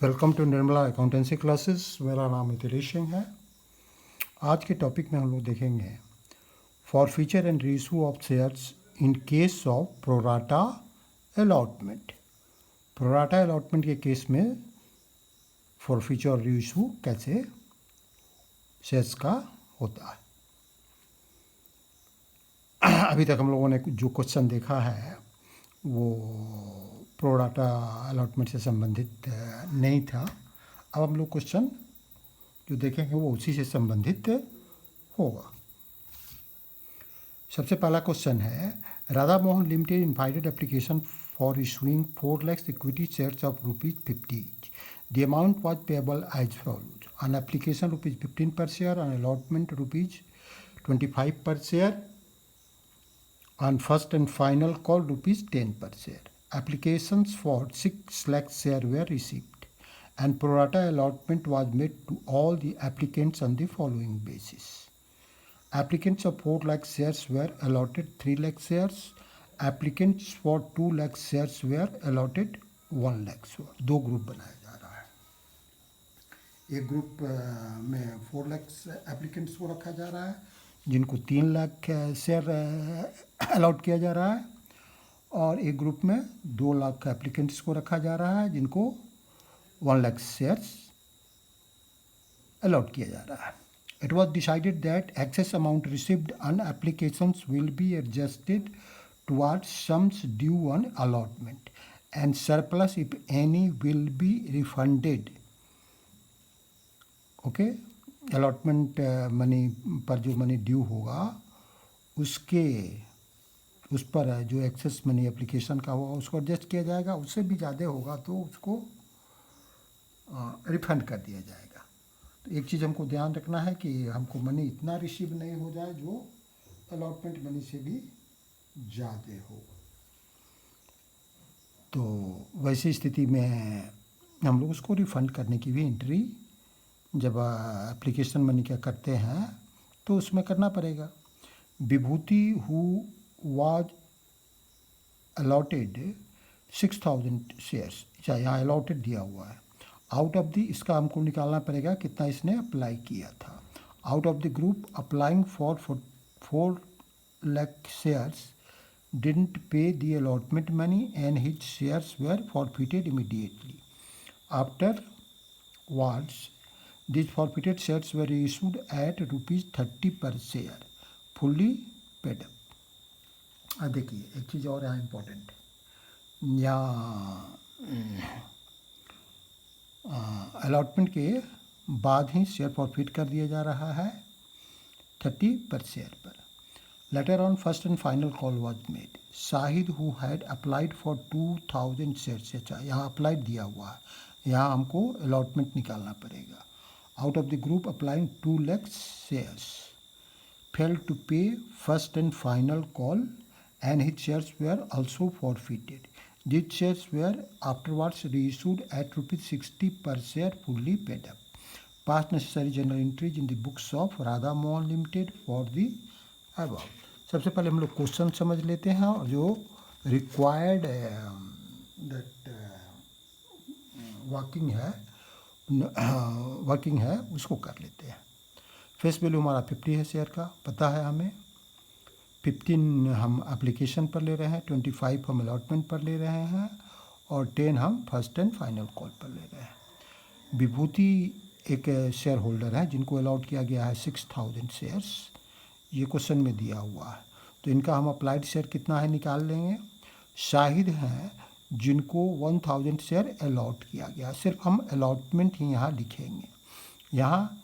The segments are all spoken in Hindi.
Welcome to Nirmala accountancy classes. मेरा नाम मिथिलेश सिंह है। आज के टॉपिक में हम लोग देखेंगे for feature and reissue of shares in case of pro rata allotment. Pro rata allotment के केस में फॉर फीचर और रीइशू कैसे शेयर्स का होता है। अभी तक हम लोगों ने जो क्वेश्चन देखा है वो प्रोराटा अलॉटमेंट से संबंधित नहीं था। अब हम लोग क्वेश्चन जो देखेंगे वो उसी से संबंधित होगा। सबसे पहला क्वेश्चन है, Radha Mohan limited invited application for issuing 4 lakhs equity shares of ₹50 each. The amount was payable as follows. On application ₹15 per share, on allotment ₹25 per share, on first and final call ₹10 per share. Applications for 6 lakh share were received and pro rata allotment was made to all the applicants on the following basis. Applicants of 4 lakh shares were allotted 3 lakh shares. Applicants for 2 lakh shares were allotted 1 lakh shares. दो ग्रुप बनाया जा रहा है। एक ग्रुप में 4 लाख एप्लीकेंट्स को रखा जा रहा है जिनको 3 लाख शेयर अलॉट किया जा रहा है, और एक ग्रुप में 2 लाख एप्लीकेंट्स को रखा जा रहा है जिनको 1 लाख शेयर्स अलॉट किया जा रहा है। It was decided that excess amount received on applications will be adjusted towards sums due on allotment and surplus, if any, will be refunded. Okay, allotment money पर जो मनी ड्यू होगा उस पर जो एक्सेस मनी एप्लीकेशन का होगा उसको एडजस्ट किया जाएगा। उससे भी ज़्यादा होगा तो उसको रिफंड कर दिया जाएगा। तो एक चीज़ हमको ध्यान रखना है कि हमको मनी इतना रिसीव नहीं हो जाए जो अलॉटमेंट मनी से भी ज़्यादा हो। तो वैसी स्थिति में हम लोग उसको रिफ़ंड करने की भी एंट्री जब एप्लीकेशन मनी क्या करते हैं तो उसमें करना पड़ेगा। विभूति हु वाज अलॉटेड 6000 शेयर्स, चाहे यहाँ अलॉटेड दिया हुआ है, आउट ऑफ द, इसका हमको निकालना पड़ेगा कितना इसने अप्लाई किया था। Out of the group applying for 4 lakh shares didn't pay the allotment money and his shares were forfeited immediately. Afterwards these forfeited shares were issued at ₹30 per share, fully paid up. अब देखिए एक चीज़ और यहाँ इम्पोर्टेंट, यहाँ अलॉटमेंट के बाद ही शेयर फॉरफिट कर दिया जा रहा है 30 पर शेयर पर। Later on first and final call was made. Shahid who had applied for 2000 shares, अच्छा यहाँ अप्लाइड दिया हुआ है, यहाँ हमको अलॉटमेंट निकालना पड़ेगा। Out of the group applying 2 lakh shares failed to pay first and final call and his shares were also forfeited. These shares were afterwards reissued at ₹60 per share, fully paid up. Pass necessary journal entries in the books of Radha Mohan Limited for the above. सबसे पहले हम लोग क्वेश्चन समझ लेते हैं और जो रिक्वायर्ड वर्किंग है उसको कर लेते हैं। फेस वैल्यू हमारा 50 है शेयर का, पता है हमें। 15 हम एप्लीकेशन पर ले रहे हैं, 25 हम अलॉटमेंट पर ले रहे हैं और 10 हम फर्स्ट एंड फाइनल कॉल पर ले रहे हैं। विभूति एक शेयर होल्डर है जिनको अलॉट किया गया है 6000 शेयर्स, ये क्वेश्चन में दिया हुआ है, तो इनका हम अप्लाइड शेयर कितना है निकाल लेंगे। शाहिद हैं जिनको 1000 शेयर अलॉट किया गया, सिर्फ हम अलॉटमेंट ही यहाँ लिखेंगे। यहाँ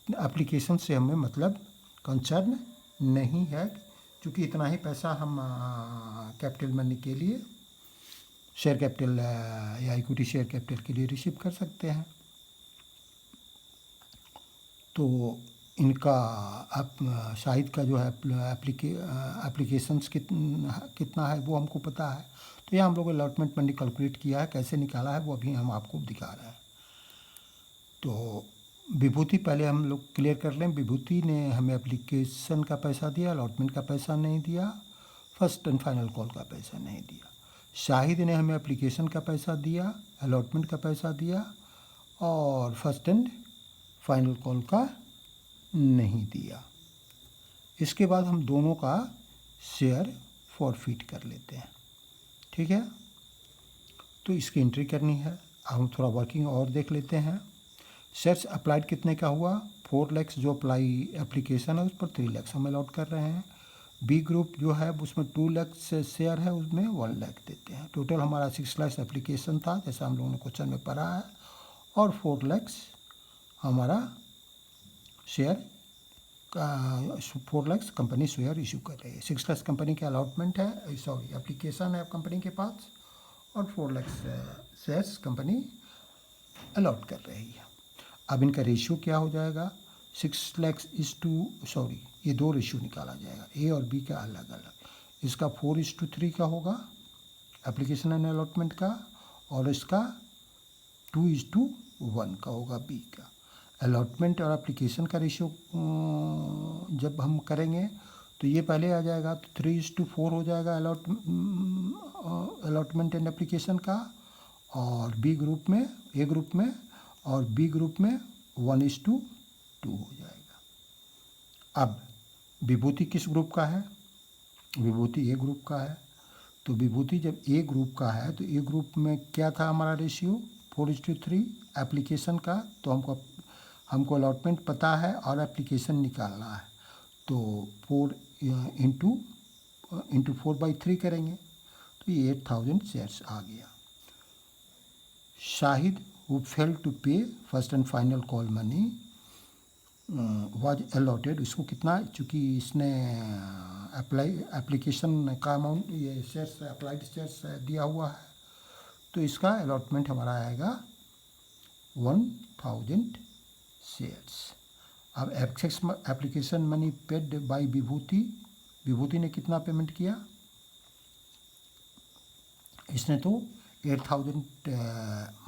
एप्लीकेशन से हमें मतलब कंसर्न नहीं है, क्योंकि इतना ही पैसा हम कैपिटल मनी के लिए, शेयर कैपिटल या इक्विटी शेयर कैपिटल के लिए रिसीव कर सकते हैं। तो इनका शाहिद का जो है एप्लीकेशंस कितना है वो हमको पता है, तो यहाँ हम लोग अलॉटमेंट मनी कैलकुलेट किया है, कैसे निकाला है वो अभी हम आपको दिखा रहे हैं। तो विभूति पहले हम लोग क्लियर कर लें। विभूति ने हमें एप्लीकेशन का पैसा दिया, अलॉटमेंट का पैसा नहीं दिया, फर्स्ट एंड फाइनल कॉल का पैसा नहीं दिया। शाहिद ने हमें एप्लीकेशन का पैसा दिया, अलॉटमेंट का पैसा दिया, और फर्स्ट एंड फाइनल कॉल का नहीं दिया। इसके बाद हम दोनों का शेयर फॉरफिट कर लेते हैं। ठीक है, तो इसकी एंट्री करनी है। अब हम थोड़ा वर्किंग और देख लेते हैं। शेयर्स अप्लाइड कितने का हुआ? 4 लाख जो अप्लाई एप्लीकेशन है उस पर 3 लाख हम अलॉट कर रहे हैं। बी ग्रुप जो है उसमें 2 लाख से शेयर है, उसमें 1 लाख देते हैं। टोटल हमारा 6 लाख एप्लीकेशन था जैसा हम लोगों ने क्वेश्चन में पढ़ा है, और 4 लाख हमारा share 4 lakh company share issue कर रही है। 6 लाख कंपनी के अलॉटमेंट है, सॉरी एप्लीकेशन है कंपनी के पास, और 4 लाख शेयर्स कंपनी अलॉट कर रही है। अब इनका रेशियो क्या हो जाएगा? 6 लाख इज टू, सॉरी ये दो रेशियो निकाला जाएगा, ए और बी का अलग अलग। इसका 4:3 का होगा एप्लीकेशन एंड अलॉटमेंट का, और इसका 2:1 का होगा बी का। अलॉटमेंट और एप्लीकेशन का रेशियो जब हम करेंगे तो ये पहले आ जाएगा, तो 3:4 हो जाएगा अलॉटमेंट एंड एप्लीकेशन का, और बी ग्रुप में, ए ग्रुप में, और बी ग्रुप में 1:2 हो जाएगा। अब विभूति किस ग्रुप का है? विभूति ए ग्रुप का है। तो विभूति जब ए ग्रुप का है तो ए ग्रुप में क्या था हमारा रेशियो? 4:3 एप्लीकेशन का। तो हमको अलॉटमेंट पता है और एप्लीकेशन निकालना है, तो 4 इंटू 4/3 करेंगे, तो ये 8000 शेयर्स आ गया। Shahid who failed to pay first and final call money was allotted, इसको कितना, चूँकि इसने एप्लीकेशन का अमाउंट, ये शेयर्स अप्लाइड शेयर्स दिया हुआ है, तो इसका अलॉटमेंट हमारा आएगा 1000 शेयर्स। अब excess application money paid by Vibhuti, Vibhuti ने कितना पेमेंट किया? इसने तो 8000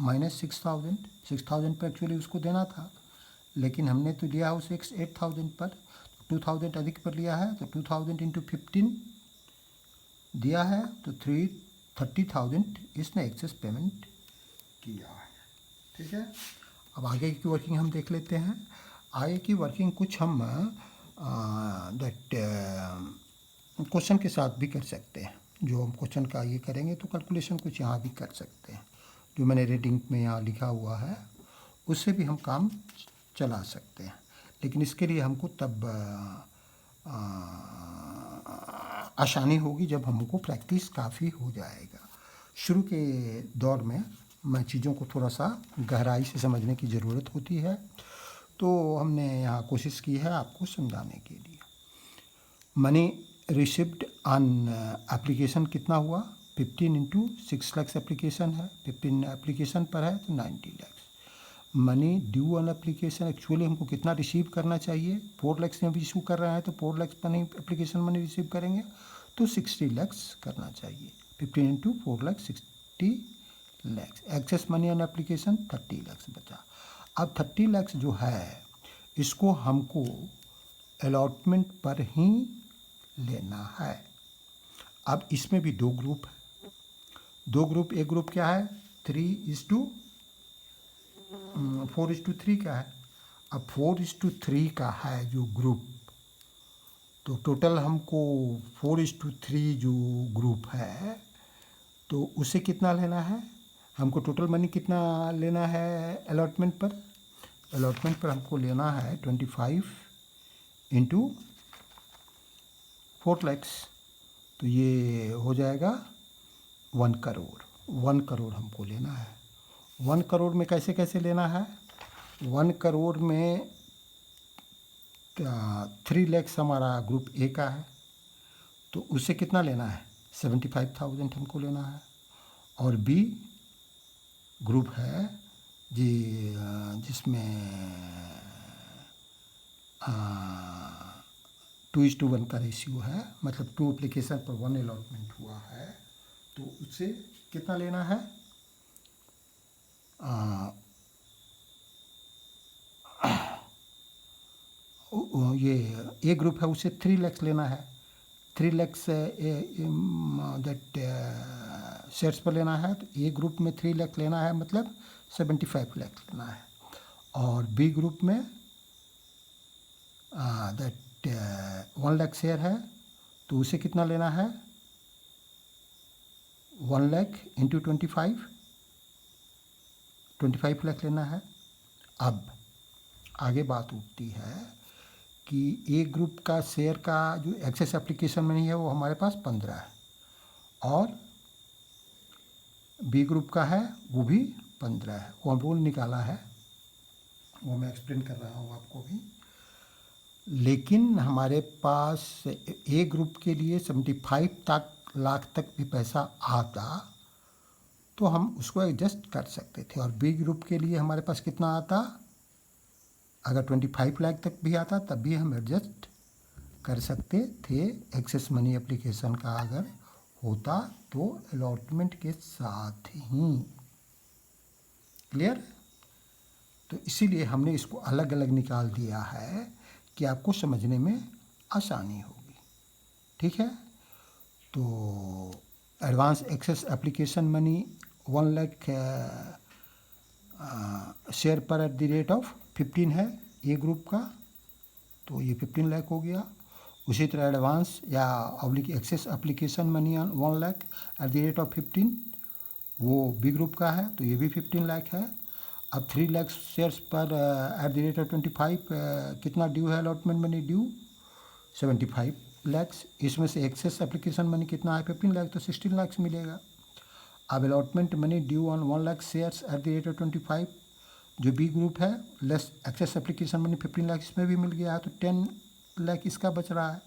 माइनस 6000 पर एक्चुअली उसको देना था, लेकिन हमने तो लिया उसे 8000 पर, 2000 अधिक पर लिया है, तो 2000 इंटू 15 दिया है, तो 30,000 इसने एक्सेस पेमेंट किया है। ठीक है, अब आगे की वर्किंग हम देख लेते हैं। आगे की वर्किंग कुछ हम क्वेश्चन के साथ भी कर सकते हैं। जो हम क्वेश्चन का ये करेंगे तो कैलकुलेशन कुछ यहाँ भी कर सकते हैं, जो मैंने रीडिंग में यहाँ लिखा हुआ है उससे भी हम काम चला सकते हैं, लेकिन इसके लिए हमको तब आसानी होगी जब हमको प्रैक्टिस काफ़ी हो जाएगा। शुरू के दौर में मैं चीज़ों को थोड़ा सा गहराई से समझने की ज़रूरत होती है, तो हमने यहाँ कोशिश की है आपको समझाने के लिए। मनी रिसिव्ड ऑन एप्लीकेशन कितना हुआ? 15 इंटू 6 लाख एप्लीकेशन है, 15 एप्लीकेशन पर है तो 90 lakh. Money due on application, actually हमको कितना रिसीव करना चाहिए? 4 लाख में भी इशू कर रहे हैं तो 4 lakh money application money receive करेंगे तो 60 लाख करना चाहिए। 15 into 4 lakh 60 lakh. Access money on application 30 lakh बचा। अब 30 लाख जो है इसको हमको अलॉटमेंट पर ही लेना है। अब इसमें भी दो ग्रुप है, दो ग्रुप। एक ग्रुप क्या है? 4:3 का है। अब 4:3 का है जो ग्रुप, तो टोटल हमको 4:3 जो ग्रुप है तो उसे कितना लेना है? हमको टोटल मनी कितना लेना है अलॉटमेंट पर? अलॉटमेंट पर हमको लेना है 25 इंटू 4 लाख, तो ये हो जाएगा 1 करोड़। 1 करोड़ हमको लेना है। 1 करोड़ में कैसे कैसे लेना है? 1 करोड़ में 3 लाख हमारा ग्रुप ए का है, तो उससे कितना लेना है? 75,000 हमको लेना है। और बी ग्रुप है जिसमें 2:1 का रेशियो है, मतलब 2 एप्लीकेशन पर 1 अलॉटमेंट हुआ है, तो उससे कितना लेना है? ये ए ग्रुप है उसे 3 लाख लेना है। 3 लाख दैट शेयर्स पर लेना है, तो ए ग्रुप में 3 लाख लेना है, मतलब 75 लाख लेना है। और बी ग्रुप में दैट 1 लाख शेयर है, तो उसे कितना लेना है, 1 लाख इंटू 25 लाख लेना है। अब आगे बात उठती है कि ए ग्रुप का शेयर का जो एक्सेस एप्लीकेशन मनी है वो हमारे पास 15 है, और बी ग्रुप का है वो भी 15 है। वो हम रूल निकाला है, वो मैं एक्सप्लेन कर रहा हूँ आपको भी। लेकिन हमारे पास ए ग्रुप के लिए 75 लाख तक भी पैसा आता तो हम उसको एडजस्ट कर सकते थे, और बी ग्रुप के लिए हमारे पास कितना आता, अगर 25 लाख तक भी आता तब भी हम एडजस्ट कर सकते थे एक्सेस मनी एप्लीकेशन का अगर होता तो अलॉटमेंट के साथ ही। क्लियर? तो इसीलिए हमने इसको अलग अलग निकाल दिया है कि आपको समझने में आसानी होगी। ठीक है? तो advance excess application money 1 lakh share पर एट द रेट ऑफ 15 है ए ग्रुप का, तो ये 15 लाख हो गया। उसी तरह एडवांस या oblique excess application money 1 lakh at the rate of 15 वो बी ग्रुप का है, तो ये भी 15 लाख है। अब 3 लाख शेयर्स पर एट द रेट ऑफ 25 कितना ड्यू है अलॉटमेंट मनी ड्यू, 75 लैक्स। इसमें से एक्सेस एप्लीकेशन मनी कितना है 15 लाख, तो 16 लाख मिलेगा। अब allotment money due on 1 lakh shares at the rate of 25 जो बी ग्रुप है, less excess application money 15 lakh इसमें भी मिल गया है, तो 10 लाख इसका बच रहा है।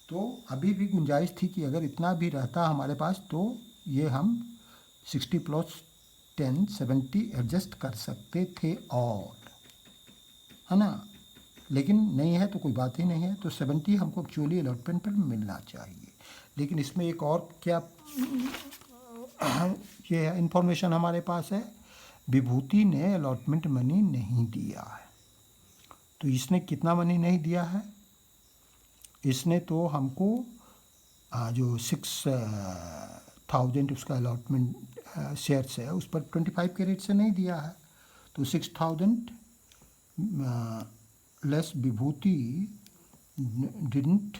तो अभी भी गुंजाइश थी कि अगर इतना भी रहता हमारे पास तो ये हम 60 प्लस 10 70 एडजस्ट कर सकते थे, और है ना। लेकिन नहीं है तो कोई बात ही नहीं है, तो 70 हमको एक्चुअली अलॉटमेंट पर मिलना चाहिए। लेकिन इसमें एक और क्या ये इन्फॉर्मेशन हमारे पास है, विभूति ने अलॉटमेंट मनी नहीं दिया है। तो इसने कितना मनी नहीं दिया है, इसने तो हमको जो 6,000 उसका अलॉटमेंट शेयर्स है उस पर 25 के रेट से नहीं दिया है, तो 6,000 लेस विभूति डिडंट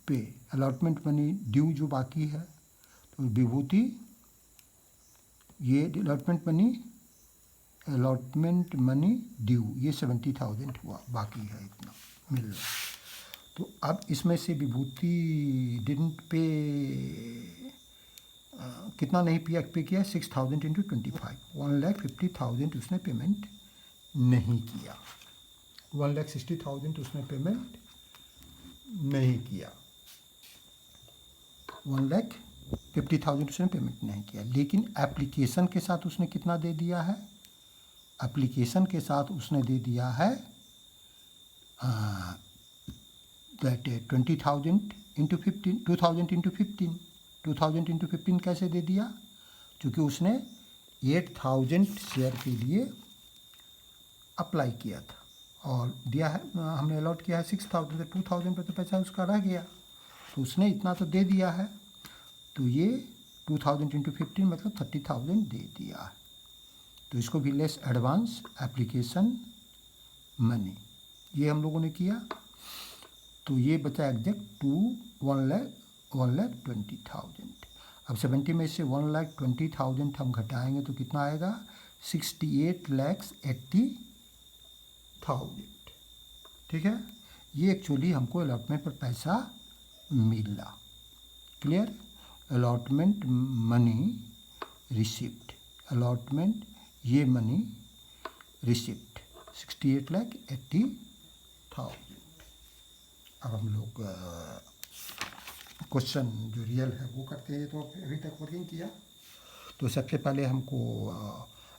पे अलॉटमेंट मनी ड्यू जो बाकी है, तो विभूति ये अलॉटमेंट मनी ड्यू ये 70,000 हुआ, बाकी है इतना मिल रहा। तो अब इसमें से विभूति डिडंट पे कितना नहीं पे किया, 6,000 इंटू 25 1,50,000 उसने पेमेंट नहीं किया, 1,60,000 उसने पेमेंट नहीं किया, 1,50,000 उसने पेमेंट नहीं किया। लेकिन एप्लीकेशन के साथ उसने कितना दे दिया है, एप्लीकेशन के साथ उसने दे दिया है दैट 20,000 इंटू 15 2,000 इंटू 15 2,000 इंटू 15 कैसे दे दिया, क्योंकि उसने 8,000 शेयर के लिए अप्लाई किया था और दिया है, हमने अलॉट किया है 6,000, तो 2,000 पर तो पैसा उसका रह गया, तो उसने इतना तो दे दिया है, तो ये 2,000 इंटू 15 मतलब 30,000 दे दिया है। तो इसको भी लेस एडवांस एप्लीकेशन मनी ये हम लोगों ने किया, तो ये बचा एग्जैक्ट 1,20,000। अब 70 में से 1,20,000 हम घटाएंगे तो कितना आएगा, 68,80,000। ठीक है, ये एक्चुअली हमको अलॉटमेंट पर पैसा मिला। Clear? Allotment money receipt, allotment ये मनी रिसिप्ट 68,80,000। अब हम लोग क्वेश्चन जो रियल है वो करते हैं। तो अभी तक वर्किंग किया, तो सबसे पहले हमको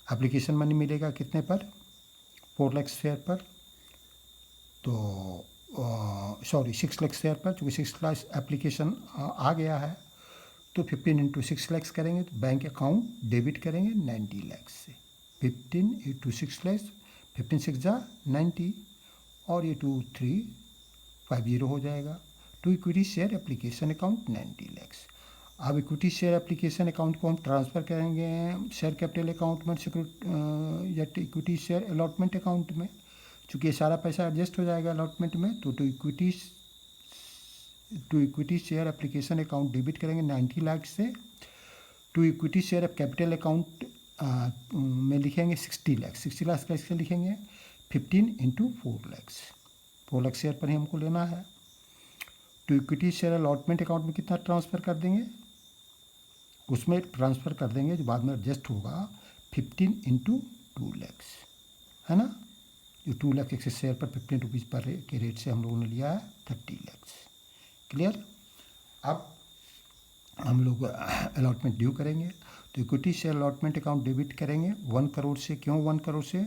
एप्लीकेशन मनी मिलेगा कितने पर, 4 लाख शेयर पर, तो 6 लाख शेयर पर, चूँकि 6 लाख एप्लीकेशन आ गया है, तो 15 इंटू 6 लैक्स करेंगे तो बैंक अकाउंट डेबिट करेंगे 90 लाख से, 15 इंटू 6 लैक्स, 15 6 जा 90, और ये 2350 हो जाएगा। To equity share application account 90 lakhs. अब इक्विटी शेयर एप्लीकेशन अकाउंट को हम ट्रांसफ़र करेंगे शेयर कैपिटल अकाउंट में या इक्विटी शेयर अलॉटमेंट अकाउंट में। चूँकि ये सारा पैसा एडजस्ट हो जाएगा अलॉटमेंट में, तो to equity share application account debit करेंगे 90 लाख से। To equity share capital account में लिखेंगे 60 लाख। 60 लाख कैसे लिखेंगे? 15 इंटू 4 लैक्स। 4 लाख शेयर पर ही हमको लेना है। To equity share allotment account में कितना ट्रांसफ़र कर देंगे? उसमें ट्रांसफ़र कर देंगे जो बाद में एडजस्ट होगा 15 इंटू 2 लैक्स, है ना। जो 2 लाख एक्सेस शेयर पर 15 रुपीज़ पर के रेट से हम लोगों ने लिया है 30 लैक्स। क्लियर? अब हम लोग अलॉटमेंट ड्यू करेंगे, तो equity share allotment account debit करेंगे 1 करोड़ से। क्यों 1 करोड़ से?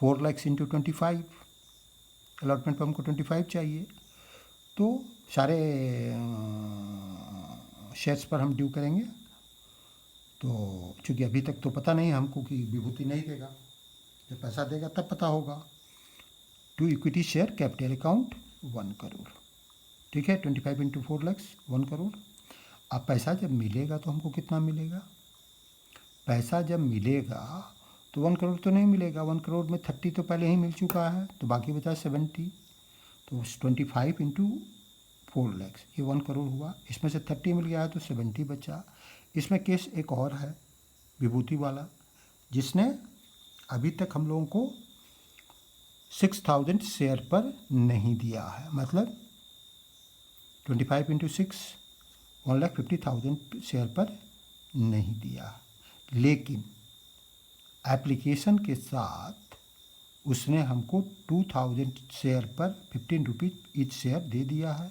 4 लैक्स इंटू 25। अलॉटमेंट पर हमको 25 चाहिए, तो सारे शेयर्स पर हम ड्यू करेंगे। तो चूँकि अभी तक तो पता नहीं हमको कि विभूति नहीं देगा, जब पैसा देगा तब पता होगा। To equity share capital account 1 करोड़, ठीक है। 25 इंटू 4 लैक्स 1 करोड़। अब पैसा जब मिलेगा तो हमको कितना मिलेगा? पैसा जब मिलेगा तो 1 करोड़ तो नहीं मिलेगा, 1 करोड़ में 30 तो पहले ही मिल चुका है, तो बाकी बचा 70। तो 25 इंटू 4 लैक्स ये 1 करोड़ हुआ। इसमें से 30 मिल गया है तो 70 बचा। इसमें केस एक और है विभूति वाला, जिसने अभी तक हम लोगों को 6000 शेयर पर नहीं दिया है। मतलब 25 इंटू 6 1,50,000 शेयर पर नहीं दिया है, लेकिन एप्लीकेशन के साथ उसने हमको 2000 शेयर पर 15 रुपीज़ ईच शेयर दे दिया है।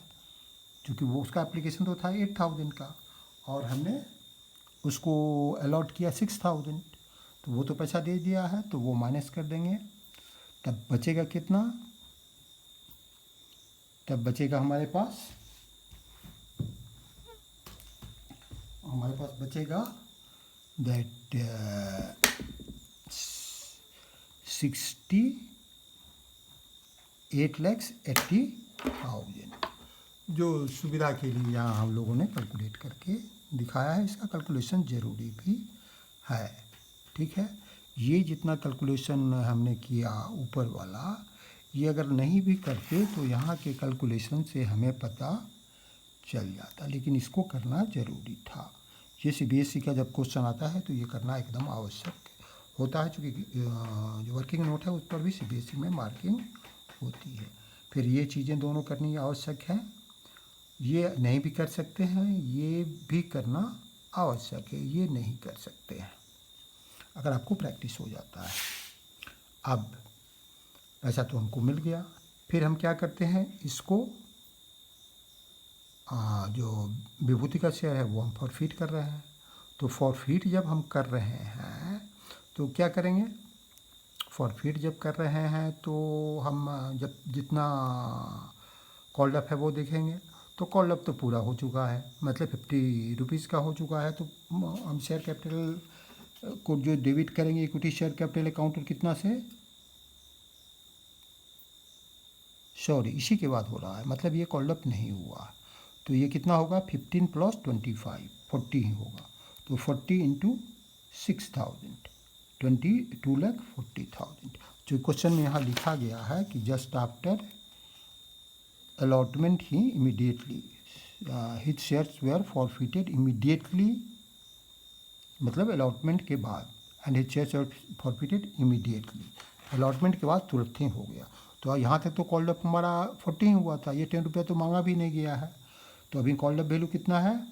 क्योंकि वो उसका एप्लीकेशन तो था 8000 का और हमने उसको अलॉट किया 6000, तो वो तो पैसा दे दिया है, तो वो माइनस कर देंगे। तब बचेगा कितना? तब बचेगा हमारे पास बचेगा दैट 68,80,000। जो सुविधा के लिए यहाँ हम लोगों ने कैलकुलेट करके दिखाया है, इसका कैलकुलेशन ज़रूरी भी है, ठीक है। ये जितना कैलकुलेशन हमने किया ऊपर वाला, ये अगर नहीं भी करते तो यहाँ के कैलकुलेशन से हमें पता चल जाता, लेकिन इसको करना ज़रूरी था। ये सीबीएसई का जब क्वेश्चन आता है तो ये करना एकदम आवश्यक होता है, चूँकि जो वर्किंग नोट है उस पर भी सीबीएसई में मार्किंग होती है। फिर ये चीज़ें दोनों करनी आवश्यक हैं, ये नहीं भी कर सकते हैं, ये भी करना आवश्यक है, ये नहीं कर सकते हैं अगर आपको प्रैक्टिस हो जाता है। अब पैसा तो हमको मिल गया, फिर हम क्या करते हैं, इसको जो विभूति का शेयर है वो हम फॉरफिट कर रहे हैं। तो फॉरफिट जब हम कर रहे हैं तो क्या करेंगे? फॉरफिट जब कर रहे हैं तो हम जब जितना कॉल्ड अप है वो देखेंगे, तो कॉल्ड अप तो पूरा हो चुका है, मतलब 50 रुपीज़ का हो चुका है। तो हम शेयर कैपिटल को जो डेबिट करेंगे इक्विटी शेयर कैपिटल अकाउंट और कितना से, सॉरी इसी के बाद हो रहा है, मतलब ये कॉल्ड अप नहीं हुआ। तो ये कितना होगा? 15 प्लस 25 40 ही होगा। तो 40 इंटू 6000 22,40,000। जो क्वेश्चन में यहाँ लिखा गया है कि just after allotment he immediately his shares where forfeited immediately, मतलब अलॉटमेंट के बाद, and his shares where forfeited immediately, allotment के बाद तुरंत ही हो गया। तो यहाँ तक तो कॉल्ड अप हमारा 40 ही हुआ था, ये 10 रुपया तो मांगा भी नहीं गया है। तो अभी कॉल्ड अप वैल्यू कितना है?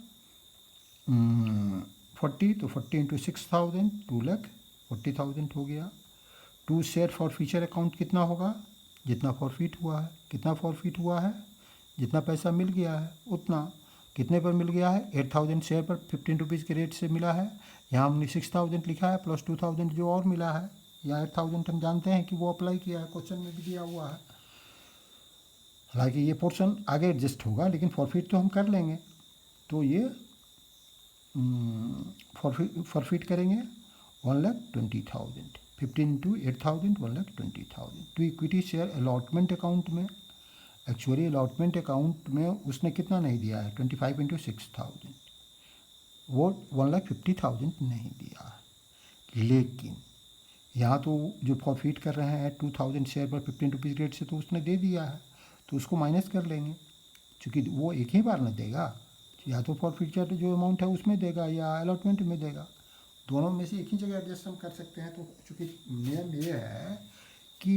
40, तो 40 इंटू 6000 2,40,000 हो गया। 2 शेयर फॉर फ्यूचर अकाउंट कितना होगा? जितना फॉरफिट हुआ है। कितना फॉरफिट हुआ है? जितना पैसा मिल गया है उतना। कितने पर मिल गया है? 8000 शेयर पर 15 रुपीज़ के रेट से मिला है। यहाँ हमने 6000 लिखा है प्लस 2000 जो और मिला है। यहाँ 8000 हम जानते हैं कि वो अप्लाई किया है, क्वेश्चन में भी दिया हुआ है। हालांकि ये पोर्शन आगे एडजस्ट होगा, लेकिन फॉरफिट तो हम कर लेंगे। तो ये फॉरफिट करेंगे 1,20,000, 15 into 8000 1,20,000। To equity share allotment account में एक्चुअली अलॉटमेंट अकाउंट में उसने कितना नहीं दिया है, 25 इंटू 6,000, वो 1,50,000 नहीं दिया है। लेकिन यहाँ तो जो प्रॉफिट कर रहे हैं 2,000 शेयर पर 15 रुपीज़ रेट से, तो उसने दे दिया है, तो उसको माइनस कर लेंगे, क्योंकि वो एक ही बार न देगा, या तो प्रॉफिट जो अमाउंट है उसमें देगा या अलॉटमेंट में देगा, दोनों में से एक ही जगह एडजस्ट हम कर सकते हैं। तो चूँकि नियम ये है कि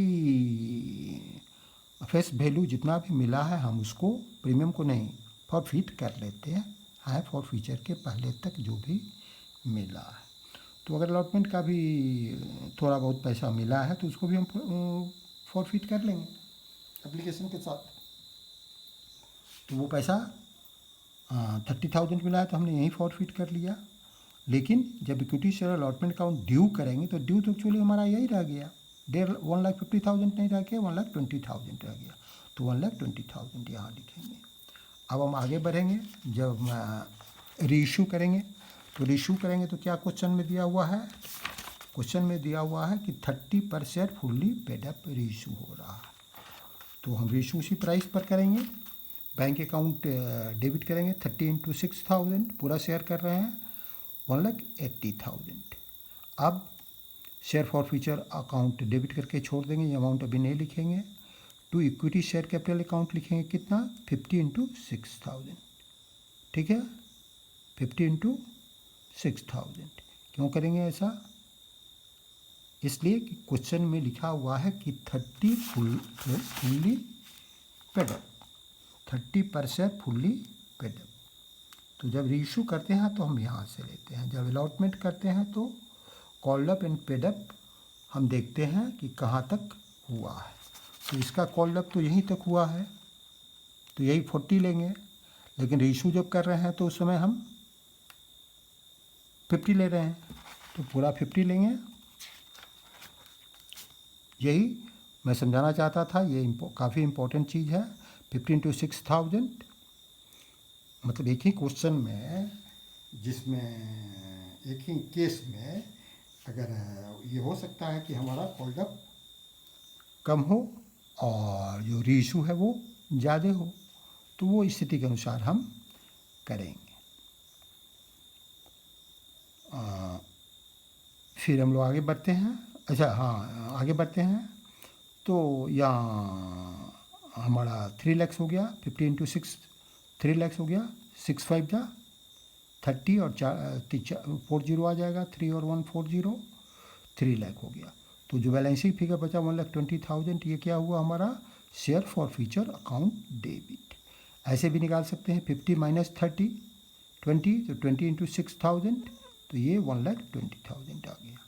फेस वैल्यू जितना भी मिला है हम उसको प्रीमियम को नहीं फॉरफिट कर लेते हैं, है फॉर फ्यूचर के पहले तक जो भी मिला है। तो अगर अलॉटमेंट का भी थोड़ा बहुत पैसा मिला है तो उसको भी हम फॉरफिट कर लेंगे एप्लीकेशन के साथ। तो वो पैसा 30,000 मिला है तो हमने यहीं फॉरफिट कर लिया। लेकिन जब equity share allotment account due करेंगे तो ड्यू तो एक्चुअली हमारा यही रह गया, 1,50,000 नहीं रह गया, 1,20,000 रह गया, तो 1,20,000 यहाँ लिखेंगे। अब हम आगे बढ़ेंगे, जब रीइशू करेंगे तो रीइशू करेंगे तो क्या क्वेश्चन में दिया हुआ है, क्वेश्चन में दिया हुआ है कि 30 पर share fully paid up reissue हो रहा है। तो हम रीइशू उसी प्राइस पर करेंगे, बैंक अकाउंट डेबिट करेंगे, 30 इंटू 6,000 पूरा शेयर कर रहे हैं, 1,80,000। अब share forfeiture account debit करके छोड़ देंगे, ये अमाउंट अभी नहीं लिखेंगे। To equity share capital account लिखेंगे कितना, 50 इंटू 6,000, ठीक है, 50 इंटू 6,000। क्यों करेंगे ऐसा, इसलिए कि क्वेश्चन में लिखा हुआ है कि 30 फुल्ली पेड अप, 30 पर शेयर फुल्ली पेड अप। तो जब रीइशू करते हैं तो हम यहाँ से लेते हैं, जब अलॉटमेंट करते हैं तो called up and paid up हम देखते हैं कि कहाँ तक हुआ है। तो इसका कॉल्ड अप तो यहीं तक हुआ है, तो यही 40 लेंगे। लेकिन रीइशू जब कर रहे हैं तो उस समय हम 50 ले रहे हैं, तो पूरा 50 लेंगे। यही मैं समझाना चाहता था, ये काफ़ी इम्पोर्टेंट चीज़ है। 50 इंटू 6,000 मतलब एक ही क्वेश्चन में, जिसमें एक ही केस में अगर ये हो सकता है कि हमारा कॉल्ड अप कम हो और जो रीइशू है वो ज़्यादा हो, तो वो स्थिति के अनुसार हम करेंगे। फिर हम लोग आगे बढ़ते हैं, अच्छा हाँ आगे बढ़ते हैं। तो यहाँ हमारा 3 लाख हो गया, 50 इंटू 6 3 लाख हो गया, 6 5 जा 30 और 40 आ जाएगा, 3 और 1 40, 3 लाख हो गया। तो जो बैलेंसिंग फिगर बचा 1,20,000, ये क्या हुआ हमारा share forfeiture account debit. ऐसे भी निकाल सकते हैं 50 माइनस 30 20, तो 20 इंटू 6,000, तो ये 1,20,000 आ गया।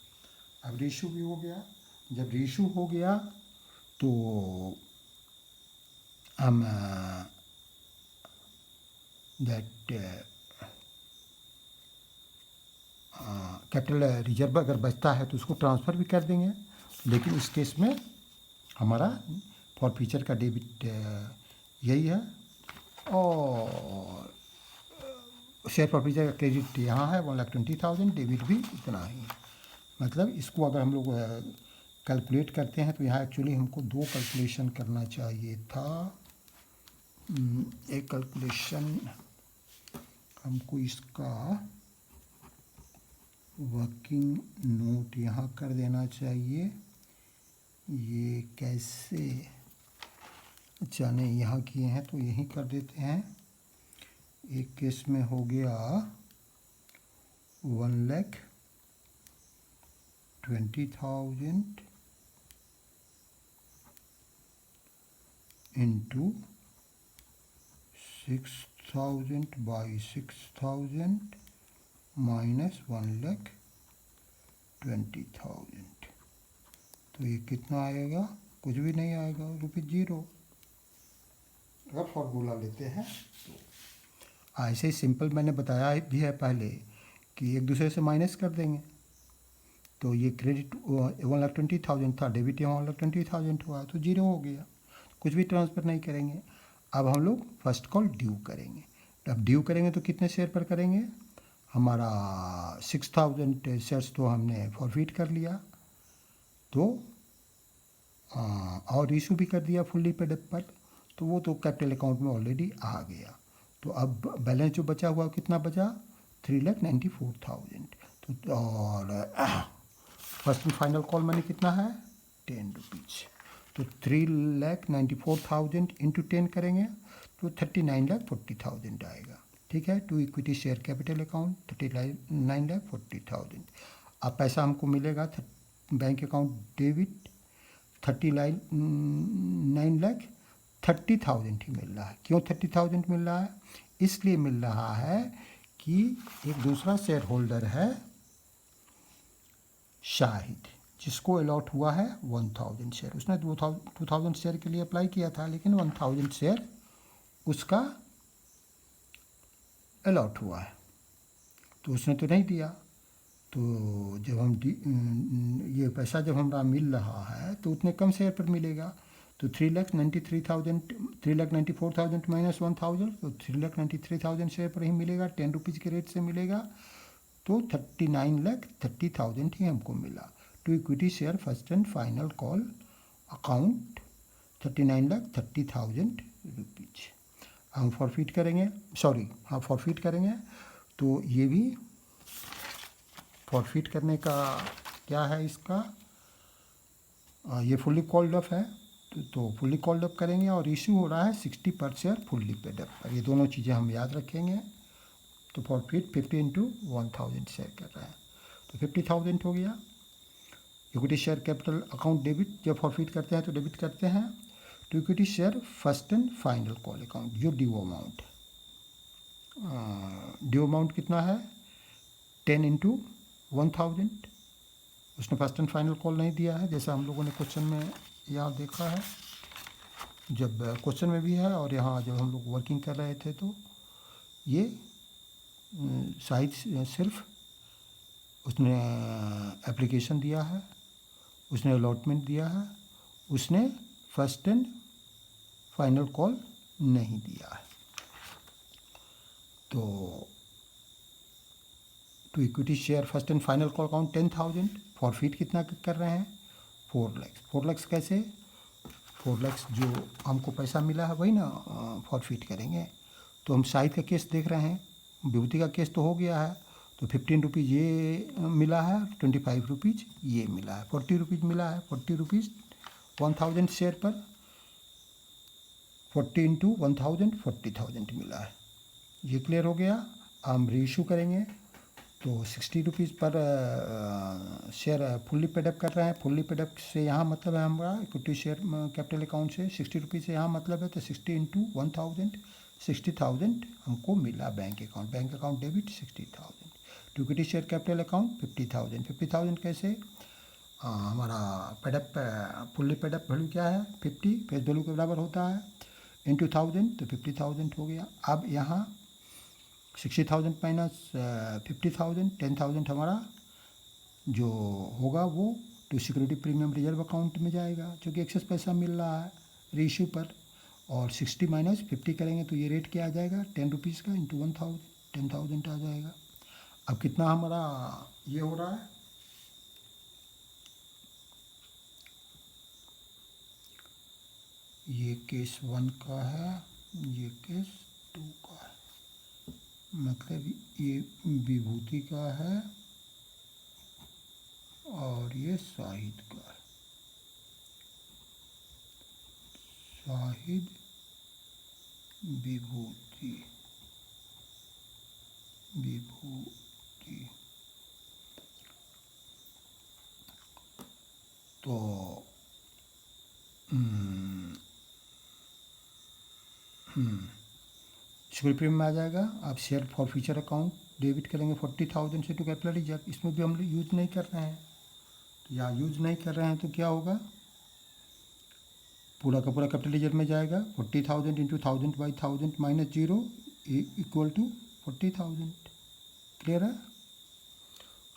अब रीइशू भी हो गया, जब रीइशू हो गया तो हम कैपिटल रिजर्व अगर बचता है तो उसको ट्रांसफ़र भी कर देंगे। लेकिन इस केस में हमारा फॉर फ्यूचर का डेबिट यही है, और शेयर फॉर फ्यूचर का क्रेडिट यहाँ है 1,20,000, डेबिट भी इतना ही है। मतलब इसको अगर हम लोग कैलकुलेट करते हैं तो यहाँ एक्चुअली हमको 2 कैलकुलेशन करना चाहिए था। एक कैलकुलेशन हमको इसका वर्किंग नोट यहाँ कर देना चाहिए। ये कैसे, अच्छा नहीं यहाँ किए हैं तो यहीं कर देते हैं। एक केस में हो गया 1,20,000 इंटू 6,000 बाई 6,000 माइनस 1,20,000, तो ये कितना आएगा, कुछ भी नहीं आएगा, ₹0। अगर फॉर्मूला लेते हैं तो ऐसे ही सिंपल मैंने बताया भी है पहले कि एक दूसरे से माइनस कर देंगे। तो ये क्रेडिट 1,20,000 था, डेबिट यहाँ 1,20,000 हुआ, तो 0 हो गया, कुछ भी ट्रांसफ़र नहीं करेंगे। अब हम लोग फर्स्ट कॉल ड्यू करेंगे। अब ड्यू करेंगे तो कितने शेयर पर करेंगे, हमारा 6,000 शेयर्स तो हमने फॉरफिट कर लिया, तो और इशू भी कर दिया फुल्ली पेड अप पर, तो वो तो कैपिटल अकाउंट में ऑलरेडी आ गया। तो अब बैलेंस जो बचा हुआ कितना बचा, 3,94,000। तो और first and final call money कितना है, 10 रुपीज़। तो 3,94,000 इंटू 10 करेंगे तो 39,40,000 आएगा। ठीक है, to equity share capital account 39,40,000। अब पैसा हमको मिलेगा बैंक अकाउंट डेबिट 39,30,000 ही मिल रहा है। क्यों 30,000 मिल रहा है, इसलिए मिल रहा है कि एक दूसरा शेयर होल्डर है शाहिद, जिसको अलॉट हुआ है 1,000 शेयर। उसने 2,000 शेयर के लिए अप्लाई किया था, लेकिन 1,000 शेयर उसका अलॉट हुआ है, तो उसने तो नहीं दिया। तो जब हम ये पैसा जब हमारा मिल रहा है तो उतने कम शेयर पर मिलेगा। तो 3,94,000 माइनस 1,000, तो 3,93,000 शेयर पर ही मिलेगा, 10 रुपीज़ के रेट से मिलेगा। तो 39,30,000 ही हमको मिला। To equity share first and final call account 39,30,000 rupees. हम फॉरफिट करेंगे, फॉरफिट करेंगे। तो ये भी फॉरफिट करने का क्या है इसका, ये फुल्ली कॉल्ड अप है, तो फुल्ली कॉल्ड अप करेंगे और इशू हो रहा है 60 पर शेयर फुल्ली पेड अप पर। ये दोनों चीज़ें हम याद रखेंगे। तो फॉरफिट 50 इंटू 1,000 शेयर कर रहा है, तो 50,000 हो गया। Equity share capital account debit, जब फॉरफिट करते हैं तो डेबिट करते हैं। तो equity share first and final call account, जो ड्यू अमाउंट कितना है, 10 इंटू 1,000। उसने फर्स्ट एंड फाइनल कॉल नहीं दिया है, जैसा हम लोगों ने क्वेश्चन में यहाँ देखा है, जब क्वेश्चन में भी है और यहाँ जब हम लोग वर्किंग कर रहे थे। तो ये शायद सिर्फ उसने एप्लीकेशन दिया है, उसने अलॉटमेंट दिया है, उसने फर्स्ट एंड फाइनल कॉल नहीं दिया है। तो to equity share first and final call account 10,000। Forfeit कितना कर रहे हैं, 4 लाख। 4 लाख कैसे, 4 लाख जो हमको पैसा मिला है वही ना फॉरफिट करेंगे। तो हम शाहिद का केस देख रहे हैं, विभूति का केस तो हो गया है। तो 15 रुपीज़ ये मिला है, 25 रुपीज़ ये मिला है, 40 रुपीज़ मिला है। 40 रुपीज़ 1,000 शेयर पर, 40 इंटू 1,000 40,000 मिला है। ये क्लियर हो गया। हम रीइशू करेंगे तो 60 रुपीज़ पर शेयर फुल्ली पेडअप कर रहे हैं। फुल्ली पेडअप से यहाँ मतलब है हमारा इक्विटी शेयर कैपिटल अकाउंट से 60 रुपीज़ से यहाँ मतलब है। तो 60 इंटू 1,000 60,000 हमको मिला bank account debit 60,000। To equity share capital account 50,000। 50,000 कैसे, हमारा पेडअप फुल्ली पेडअप वैल्यू क्या है 50, फेस वैल्यू के बराबर होता है, इंटू 1,000 तो 50,000 हो गया। अब यहाँ 60,000 माइनस 50,000, 10,000 हमारा जो होगा वो to security premium reserve account में जाएगा, जो कि एक्सेस पैसा मिल रहा है रीइश्यू पर। और 60 माइनस 50 करेंगे तो ये रेट क्या आ जाएगा, 10 रुपीज़ का इंटू 1,000, 10,000 आ जाएगा। अब कितना हमारा ये हो रहा है, ये केस 1 का है, ये केस 2 का है, मतलब ये विभूति का है और ये शाहिद का है। शाहिद विभूति तो सिक्योरिटी प्रीमियम में आ जाएगा। आप share forfeiture account debit करेंगे 40,000 से टू कैपिटल रिजर्व, इसमें भी हम लोग यूज़ नहीं कर रहे हैं। तो या यूज़ नहीं कर रहे हैं तो क्या होगा, पूरा का पूरा कैपिटल रिजर्व में जाएगा। 40,000 into 1,000 by 1,000 minus 0 equal to 40,000। Clear है।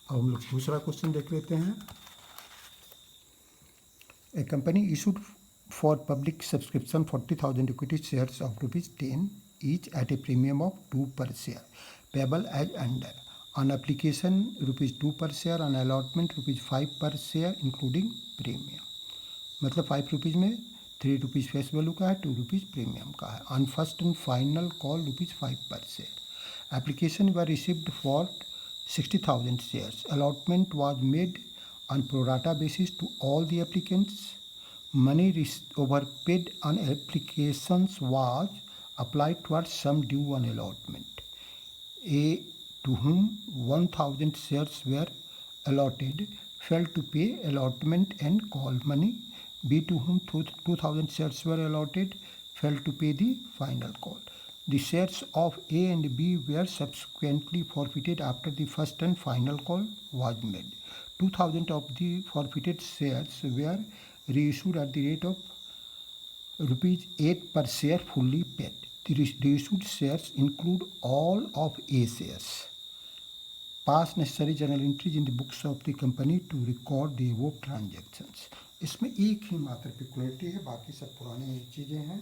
अब हम लोग दूसरा क्वेश्चन देख लेते हैं। A company issued for public subscription 40,000 equity shares of ₹10 each at a premium of 2 per share payable as under on application ₹2 per share, on allotment ₹5 per share including premium। मतलब 5 रुपीज़ में ₹3 फेस वैल्यू का है, ₹2 प्रीमियम का है। On first and final call ₹5 पर share. Application were received for 60,000 shares. Allotment was made on pro rata basis to all the applicants. Money overpaid on applications was applied towards sum due on allotment. A, to whom 1,000 shares were allotted, failed to pay allotment and call money. B, to whom 2,000 shares were allotted, failed to pay the final call. The shares of A and B were subsequently forfeited after the first and final call was made. 2,000 of the forfeited shares were reissued at the rate of ₹8 per share fully paid. The reissued shares include all of A shares. Pass necessary journal entries in the books of the company to record the above transactions. इसमें एक ही मात्र पिक्युलिटी है, बाकी सब पुरानी चीज़ें हैं।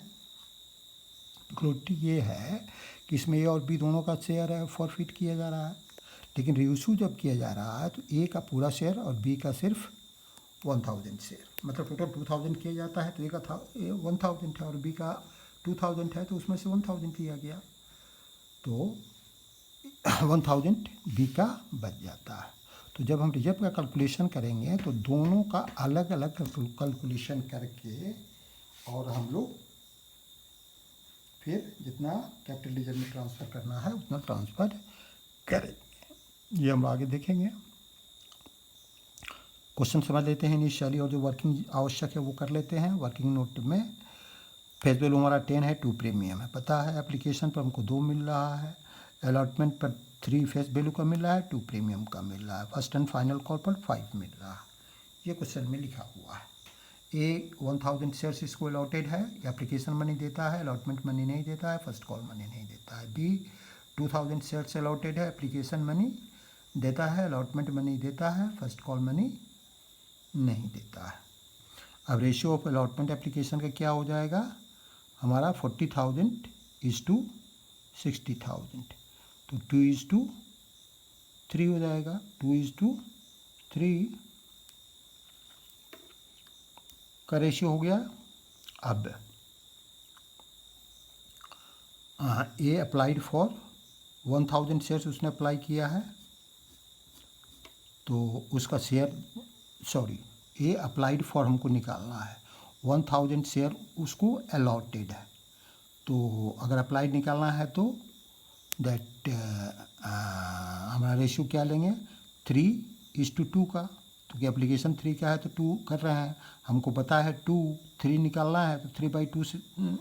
पिक्युलिटी ये है कि इसमें ए और बी दोनों का शेयर है फॉरफिट किया जा रहा है, लेकिन रिइशू जब किया जा रहा है तो ए का पूरा शेयर और बी का सिर्फ 1,000 शेयर, मतलब टोटल 2,000 किया जाता है तो ए का 1,000 है और बी का 2,000 है तो उसमें से 1,000 किया गया तो 1,000 बी का बच जाता है। तो जब हम रिजर्व का कैलकुलेशन करेंगे तो दोनों का अलग अलग कैलकुलेशन करके और हम लोग फिर जितना कैपिटल रिजर्व में ट्रांसफ़र करना है उतना ट्रांसफ़र करेंगे। ये हम आगे देखेंगे। क्वेश्चन समझ लेते हैं इनिशियली और जो वर्किंग आवश्यक है वो कर लेते हैं। वर्किंग नोट में फेस वैल्यू हमारा 10 है, 2 प्रीमियम है, पता है। एप्लीकेशन पर हमको 2 मिल रहा है। अलॉटमेंट पर 3 फेस वैल्यू का मिल रहा है, 2 प्रीमियम का मिल रहा है। फर्स्ट एंड फाइनल कॉल पर 5 मिल रहा है। ये क्वेश्चन में लिखा हुआ है। ए 1,000 शेयर्स इसको अलॉटेड है, एप्लीकेशन मनी देता है, अलॉटमेंट मनी नहीं देता है, फर्स्ट कॉल मनी नहीं देता है। बी 2,000 शेयर्स अलॉटेड है, एप्लीकेशन मनी देता है, अलॉटमेंट मनी देता है, फर्स्ट कॉल मनी नहीं देता है। अब रेशियो ऑफ अलॉटमेंट एप्लीकेशन का क्या हो जाएगा हमारा 40,000 इज टू 60,000, तो 2:3 हो जाएगा। 2:3 का रेशियो हो गया। अब ए अप्लाइड फॉर 1,000 शेयर्स उसने अप्लाई किया है तो उसका शेयर ए अप्लाइड फॉर हमको निकालना है 1,000 शेयर उसको अलॉटेड है। तो अगर अप्लाइड निकालना है तो दैट हमारा रेशियो क्या लेंगे 3:2 का, क्योंकि एप्लीकेशन 3 का है तो 2 कर रहे हैं, हमको पता है 3 निकालना है तो 3/2 से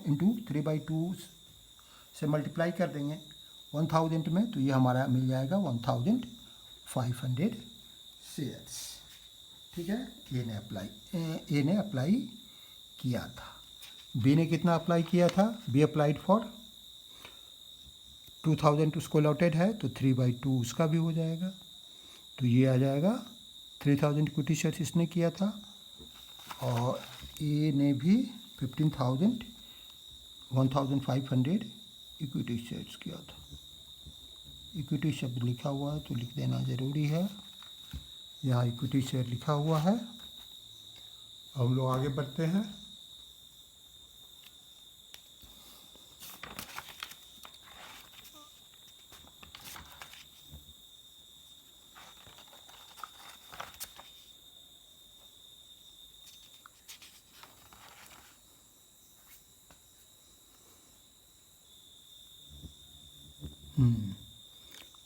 इंटू 3/2 से मल्टीप्लाई कर देंगे 1,000 में, तो ये हमारा मिल जाएगा 1,500 शेयर्स। ठीक है, ए ने अप्लाई किया था। बी ने कितना अप्लाई किया था, बी अप्लाइड फॉर 2,000 उसको अलॉटेड है तो 3/2 उसका भी हो जाएगा, तो ये आ जाएगा 3,000 इक्विटी शेयर्स इसने किया था और ए ने भी 1,500 इक्विटी शेयर्स किया था। इक्विटी शब्द लिखा हुआ है तो लिख देना ज़रूरी है, यहाँ इक्विटी शेयर लिखा हुआ है। हम लोग आगे बढ़ते हैं।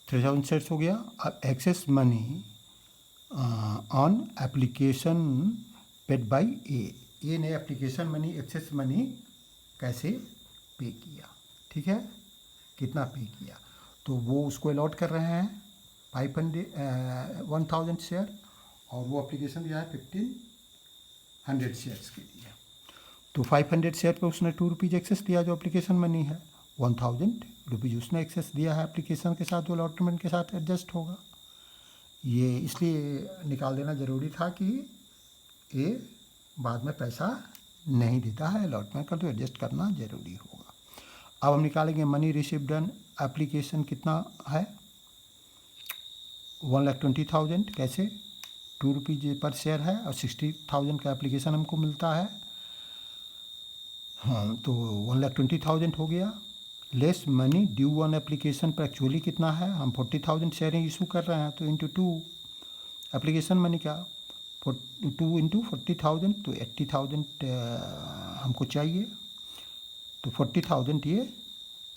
$3,000 शेयर्स हो गया। अब excess money on application paid by A ने एप्लीकेशन मनी एक्सेस मनी कैसे पे किया, ठीक है, कितना पे किया, तो वो उसको अलॉट कर रहे हैं 1,000 शेयर और वो एप्लीकेशन दिया है 1,500 शेयर्स के लिए। तो 500 शेयर पर उसने ₹2 एक्सेस दिया जो एप्लीकेशन मनी है, 1,000 रुपीज़ उसने एक्सेस दिया है एप्लीकेशन के साथ, वो अलॉटमेंट के साथ एडजस्ट होगा। ये इसलिए निकाल देना ज़रूरी था कि ए बाद में पैसा नहीं देता है अलॉटमेंट का, तो एडजस्ट करना ज़रूरी होगा। अब हम निकालेंगे मनी रिसीव्ड ऑन एप्लीकेशन कितना है 1,20,000, कैसे ₹2 पर शेयर है और 60,000 का एप्लीकेशन हमको मिलता है हाँ, तो 1,20,000 हो गया। Less money due on application पर एक्चुअली कितना है, हम 40,000 शेयरिंग इशू कर रहे हैं, तो इंटू 2 एप्लीकेशन मनी क्या 2 इंटू 40,000, तो 80,000 हमको चाहिए। तो 40,000 ये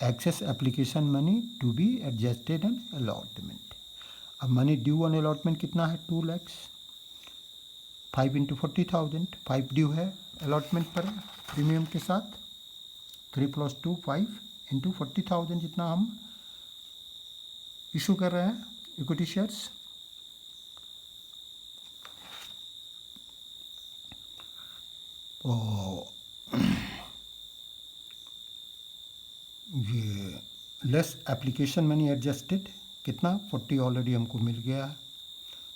excess application money to be adjusted and allotment. अब मनी ड्यू ऑन अलॉटमेंट कितना है 2 लाख। 5 इंटू 40,000, 5 ड्यू है अलॉटमेंट पर प्रीमियम के साथ। 3 + 2 5 इंटू 40,000 जितना हम इशू कर रहे हैं इक्विटी शेयर्स। तो ये लेस एप्लीकेशन मनी एडजस्टेड कितना 40 ऑलरेडी हमको मिल गया है,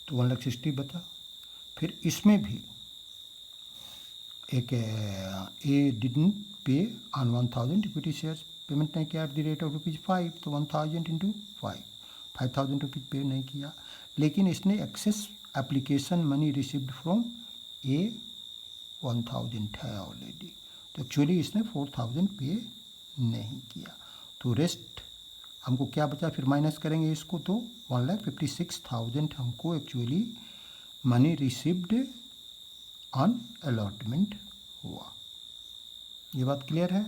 तो 1,60,000 बता। फिर इसमें भी एक ए डिडंट पे ऑन 1,000 इक्विटी शेयर्स, पेमेंट नहीं किया एट द रेट ऑफ ₹5, तो 1,000 इंटू 5,000 रुपीज़ पे नहीं किया। लेकिन इसने excess application money received from A 1,000 है ऑलरेडी, तो एक्चुअली इसने 4,000 पे नहीं किया। तो रेस्ट हमको क्या बचा, फिर माइनस करेंगे इसको, तो 1,56,000 हमको actually money received on allotment हुआ। ये बात क्लियर है,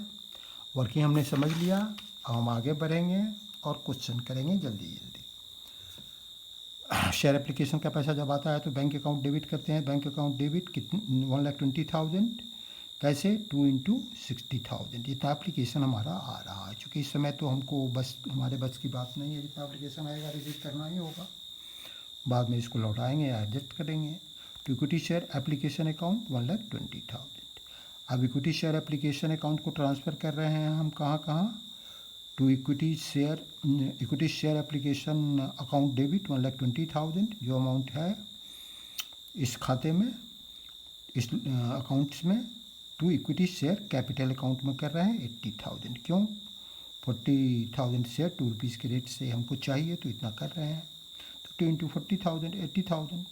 वर्किंग हमने समझ लिया। अब हम आगे बढ़ेंगे और क्वेश्चन करेंगे जल्दी जल्दी। शेयर एप्लीकेशन का पैसा जब आता है तो बैंक अकाउंट डेबिट करते हैं। बैंक अकाउंट डेबिट कितने 1,20,000, कैसे 2 इंटू 60,000, इतना एप्लीकेशन हमारा आ रहा है। चूँकि इस समय तो हमको बस हमारे बस की बात नहीं है, जितना एप्लीकेशन आएगा रिसीव करना ही होगा, बाद में इसको लौटाएंगे या एडजस्ट करेंगे। तो इक्विटी शेयर एप्लीकेशन अकाउंट 1,20,000। अब इक्विटी शेयर एप्लीकेशन अकाउंट को ट्रांसफ़र कर रहे हैं हम कहाँ कहाँ, to equity share application account debit 1,20,000, जो अमाउंट है इस खाते में, इस अकाउंट्स में। To equity share capital account में कर रहे हैं 80,000। क्यों 40,000 शेयर ₹2 के रेट से हमको चाहिए, तो इतना कर रहे हैं। तो 2 into 40,000 80,000।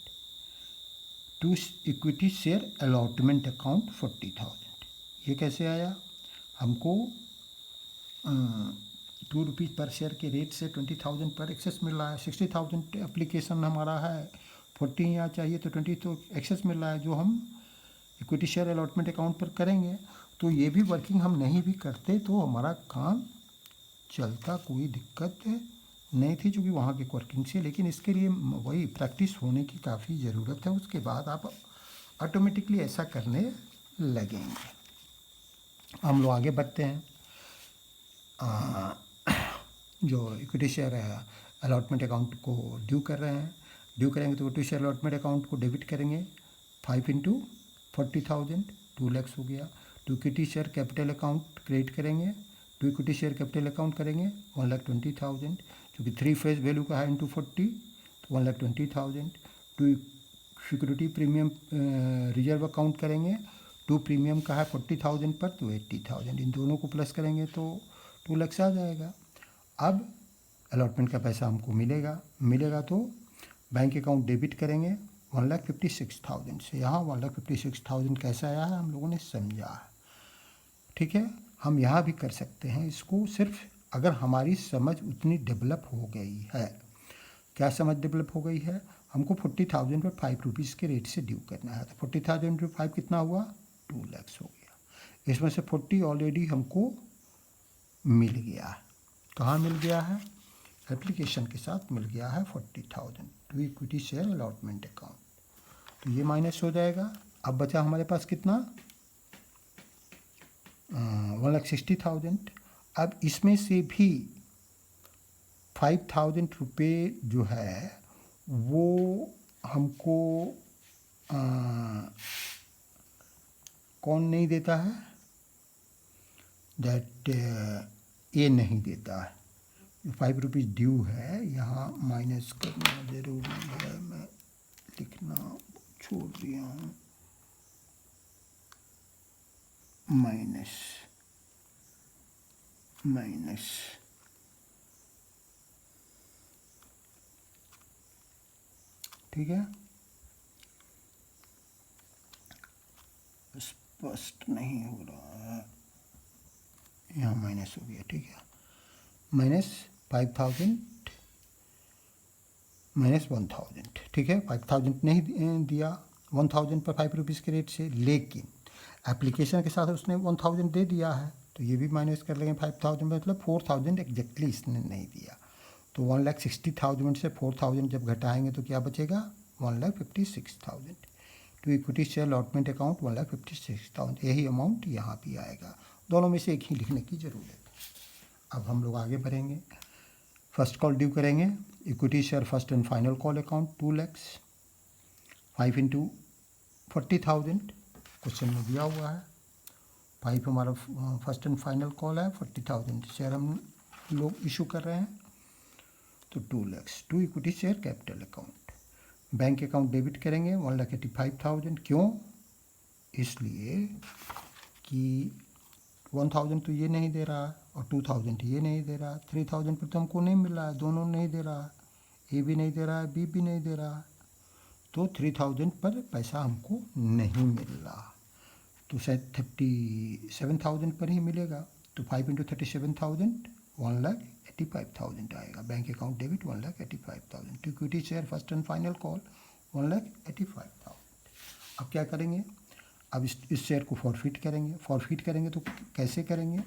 To equity share allotment account 40,000, ये कैसे आया, हमको ₹2 पर शेयर के रेट से 20,000 पर एक्सेस मिल रहा है। 60,000 एप्लीकेशन हमारा है, 40 यहाँ चाहिए, तो 20 तो एक्सेस मिल रहा है, जो हम इक्विटी शेयर अलॉटमेंट अकाउंट पर करेंगे। तो ये भी वर्किंग हम नहीं भी करते तो हमारा काम चलता, कोई दिक्कत नहीं थी चूँकि वहाँ के वर्किंग से। लेकिन इसके लिए वही प्रैक्टिस होने की काफ़ी ज़रूरत है, उसके बाद आप ऑटोमेटिकली ऐसा करने लगेंगे। हम लोग आगे बढ़ते हैं। जो इक्विटी शेयर अलॉटमेंट अकाउंट को ड्यू कर रहे हैं, ड्यू करेंगे तो इक्विटी शेयर अलॉटमेंट अकाउंट को डेबिट करेंगे। 5 इंटू 40,000 2 लाख हो गया। To equity share capital account credit करेंगे, to equity share capital account करेंगे 1,20,000, क्योंकि 3 फेस वैल्यू का है इंटू 40, तो 1,20,000। To security premium reserve account करेंगे, टू प्रीमियम का है 40,000 पर, तो 80,000, इन दोनों को प्लस करेंगे तो 2 लाख आ जाएगा। अब अलॉटमेंट का पैसा हमको मिलेगा तो बैंक अकाउंट डेबिट करेंगे 1,56,000 से। यहाँ 1,56,000 कैसे आया है हम लोगों ने समझा है, ठीक है। हम यहाँ भी कर सकते हैं इसको, सिर्फ अगर हमारी समझ उतनी डेवलप हो गई है। क्या समझ डेवलप हो गई है, हमको 40,000 पर ₹5 के रेट से ड्यू करना है, तो 40,000 इंटू 5 कितना हुआ 2 लाख हो गया। इसमें से 40 ऑलरेडी हमको मिल गया है। कहाँ मिल गया है, एप्लीकेशन के साथ मिल गया है 40,000 to equity share allotment account, तो ये माइनस हो जाएगा। अब बचा हमारे पास कितना 1,60,000। अब इसमें से भी 5,000 रुपये जो है वो हमको कौन नहीं देता है, दैट ये नहीं देता है। ₹5 ड्यू है, यहाँ माइनस करना ज़रूरी है, मैं लिखना छोड़ दिया हूँ, माइनस, ठीक है। स्पष्ट नहीं हो रहा है, यहाँ माइनस हो गया, ठीक है, माइनस 5000 माइनस 1000, ठीक है, 5000 नहीं दिया 1000 पर 5 रुपीज़ के रेट से, लेकिन एप्लीकेशन के साथ उसने 1000 दे दिया है, तो ये भी माइनस कर लेंगे 5000, मतलब 4000 एग्जैक्टली इसने नहीं दिया। तो 1,60,000 से 4000 जब घटाएंगे तो क्या बचेगा, 1,56,000। To equity share allotment account 1,56,000, यही अमाउंट यहाँ भी आएगा। दोनों में से एक ही लिखने की ज़रूरत है। अब हम लोग आगे बढ़ेंगे, फर्स्ट कॉल ड्यू करेंगे। Equity share first and final call account 2 lakhs, 5 into 40,000 question में दिया हुआ है। 5 हमारा फर्स्ट एंड फाइनल कॉल है, 40,000 शेयर हम लोग इशू कर रहे हैं, तो 2 lakhs। To equity share capital account, bank account debit करेंगे 1,85,000। क्यों, इसलिए कि 1000 तो ये नहीं दे रहा और 2000 ये नहीं दे रहा, 3000 पर तो हमको नहीं मिल रहा है, दोनों नहीं दे रहा, ए भी नहीं दे रहा है, बी भी नहीं दे रहा, तो 3000 पर पैसा हमको नहीं मिल रहा, तो शायद 37,000 पर ही मिलेगा। तो 5 into 37,000 1,85,000 आएगा। Bank account debit 1,85,000। To equity share first and final call 1,85,000। अब क्या करेंगे, अब इस शेयर को फॉरफिट करेंगे। फॉरफिट करेंगे तो कैसे करेंगे,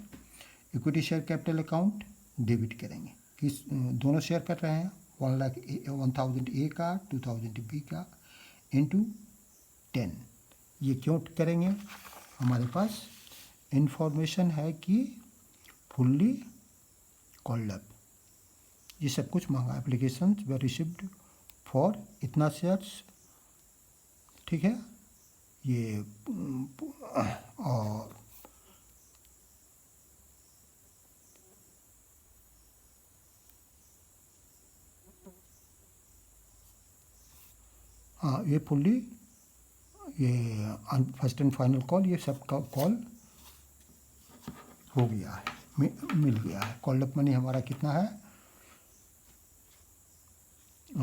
equity share capital account debit करेंगे। किस, दोनों शेयर कर रहे हैं, 1,1000 ए का 2000 बी का इंटू 10। ये क्यों करेंगे, हमारे पास इंफॉर्मेशन है कि फुल्ली कॉल्ड अप, ये सब कुछ मांगा, एप्लीकेशन वे रिसिव्ड फॉर इतना शेयर्स, ठीक है, ये और हाँ, ये फुल्ली ये फर्स्ट एंड फाइनल कॉल, ये सब का कॉल हो गया है, मिल गया है। कॉल्ड अप मनी हमारा कितना है,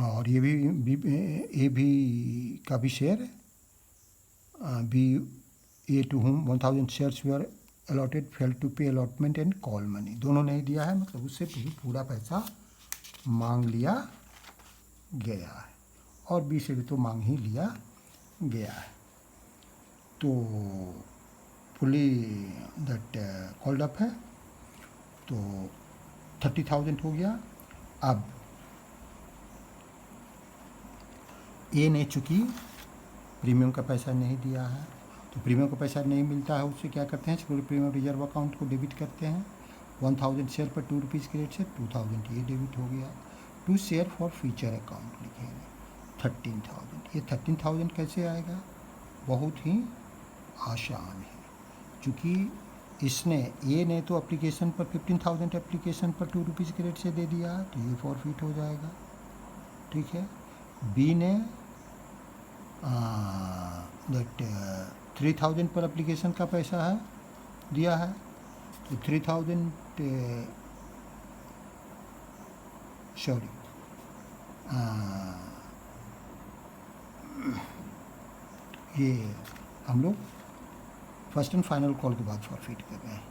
और ये भी का भी share, B a to home 1000 shares we are allotted fail to pay allotment and call money, दोनों नहीं दिया है, मतलब उससे भी पूरा पैसा मांग लिया गया है, और बी से भी तो मांग ही लिया गया है। तो फुली दैट कॉल्ड अप है, तो 30,000 हो गया। अब ए ने चूँकि प्रीमियम का पैसा नहीं दिया है, तो प्रीमियम का पैसा नहीं मिलता है, उससे क्या करते हैं, सिक्योरिटी प्रीमियम रिजर्व अकाउंट को डेबिट करते हैं। 1000 शेयर पर 2 रुपीज़ के रेट से 2000 ये डेबिट हो गया। To share forfeiture account लिखेंगे 13,000। ये 13,000 कैसे आएगा, बहुत ही आसान है, क्योंकि इसने ए ने तो एप्लीकेशन पर 15,000 एप्लीकेशन पर 2 रुपीज़ के रेट से दे दिया, तो ये फॉरफिट हो जाएगा, ठीक है। बी ने दैट 3,000 पर एप्लीकेशन का पैसा है दिया है, तो 3,000 सॉरी ये हम लोग फर्स्ट एंड फाइनल कॉल के बाद फॉरफिट कर रहे हैं।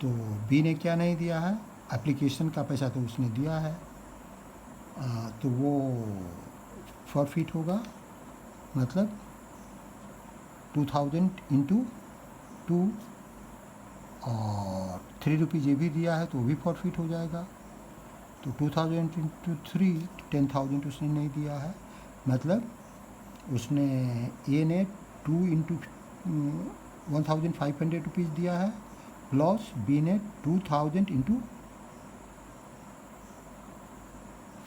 तो बी ने क्या नहीं दिया है, एप्लीकेशन का पैसा तो उसने दिया है, तो वो फॉरफिट होगा, मतलब 2000 इंटू 2 और 3 रुपीज़ ये भी दिया है, तो वो भी फॉरफिट हो जाएगा। तो 2000 इंटू 3 10,000 उसने नहीं दिया है, मतलब उसने ए ने 2 इंटू 1,500 रुपीज़ दिया है, प्लस बी ने 2,000 इंटू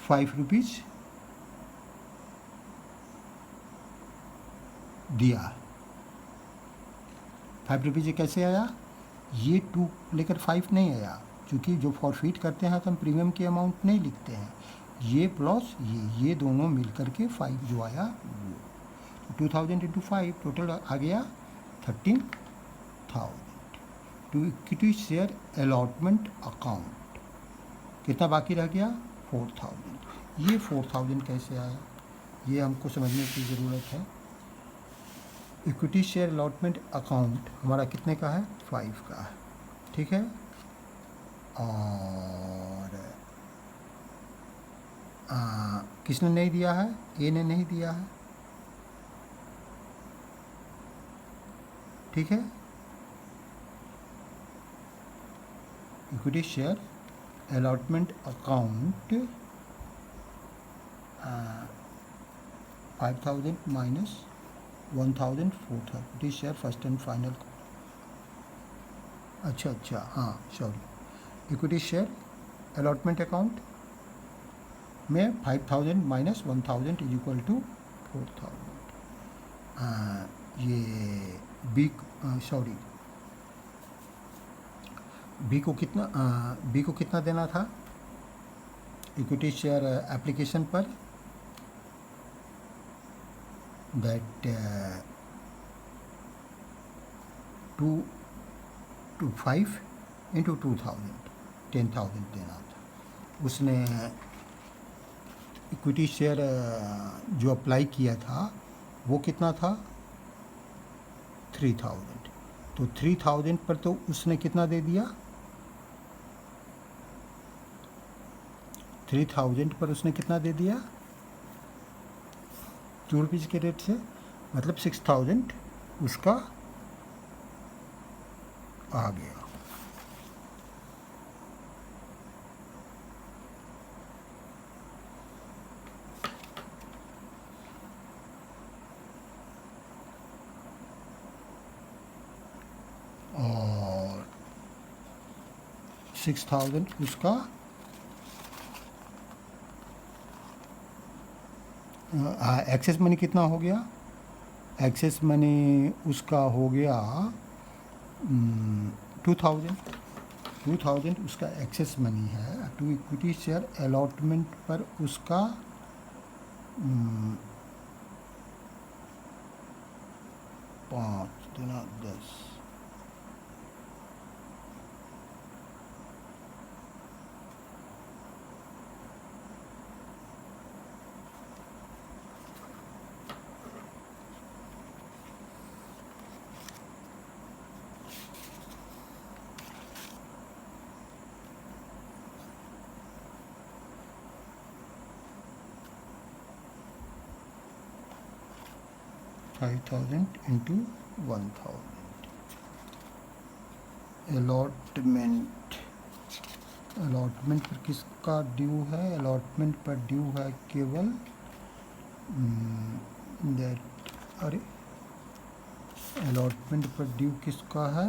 5 रुपीज़ दिया। 5 रुपीज़ ये कैसे आया, ये 2 लेकर 5 नहीं आया, क्योंकि जो फॉरफिट करते हैं तो हम प्रीमियम की अमाउंट नहीं लिखते हैं, ये प्लस ये दोनों मिल करके 5 जो आया वो, 2000 इंटू 5 टोटल आ गया 13,000। To equity share allotment account कितना बाकी रह गया, 4,000। ये 4,000 कैसे आया, ये हमको समझने की ज़रूरत है। इक्विटी शेयर अलॉटमेंट अकाउंट हमारा कितने का है, 5 का है, ठीक है। और किसने नहीं दिया है? ए ने नहीं दिया है, ठीक है। Equity share allotment account 5000 minus 1000 4,000 equity share first and final. अच्छा, हाँ sorry, equity share allotment account में 5000 माइनस 1000 इज इक्वल टू 4000। ये बी, सॉरी, बी को कितना देना था इक्विटी शेयर एप्लीकेशन पर? दैट 5 इंटू 2000 10,000 देना था। उसने इक्विटी शेयर जो अप्लाई किया था वो कितना था? 3000। तो 3000 पर तो उसने कितना दे दिया? 3000 पर उसने कितना दे दिया ₹2 के रेट से, मतलब 6000 उसका आ गया। और 6000 उसका एक्सेस मनी कितना हो गया? एक्सेस मनी उसका हो गया 2000 उसका एक्सेस मनी है। टू इक्विटी शेयर अलॉटमेंट पर उसका 5 गुना 10, $5,000 इंटू 1000। अलॉटमेंट पर किसका ड्यू है? अलॉटमेंट पर ड्यू है केवल अरे अलॉटमेंट पर ड्यू किसका है?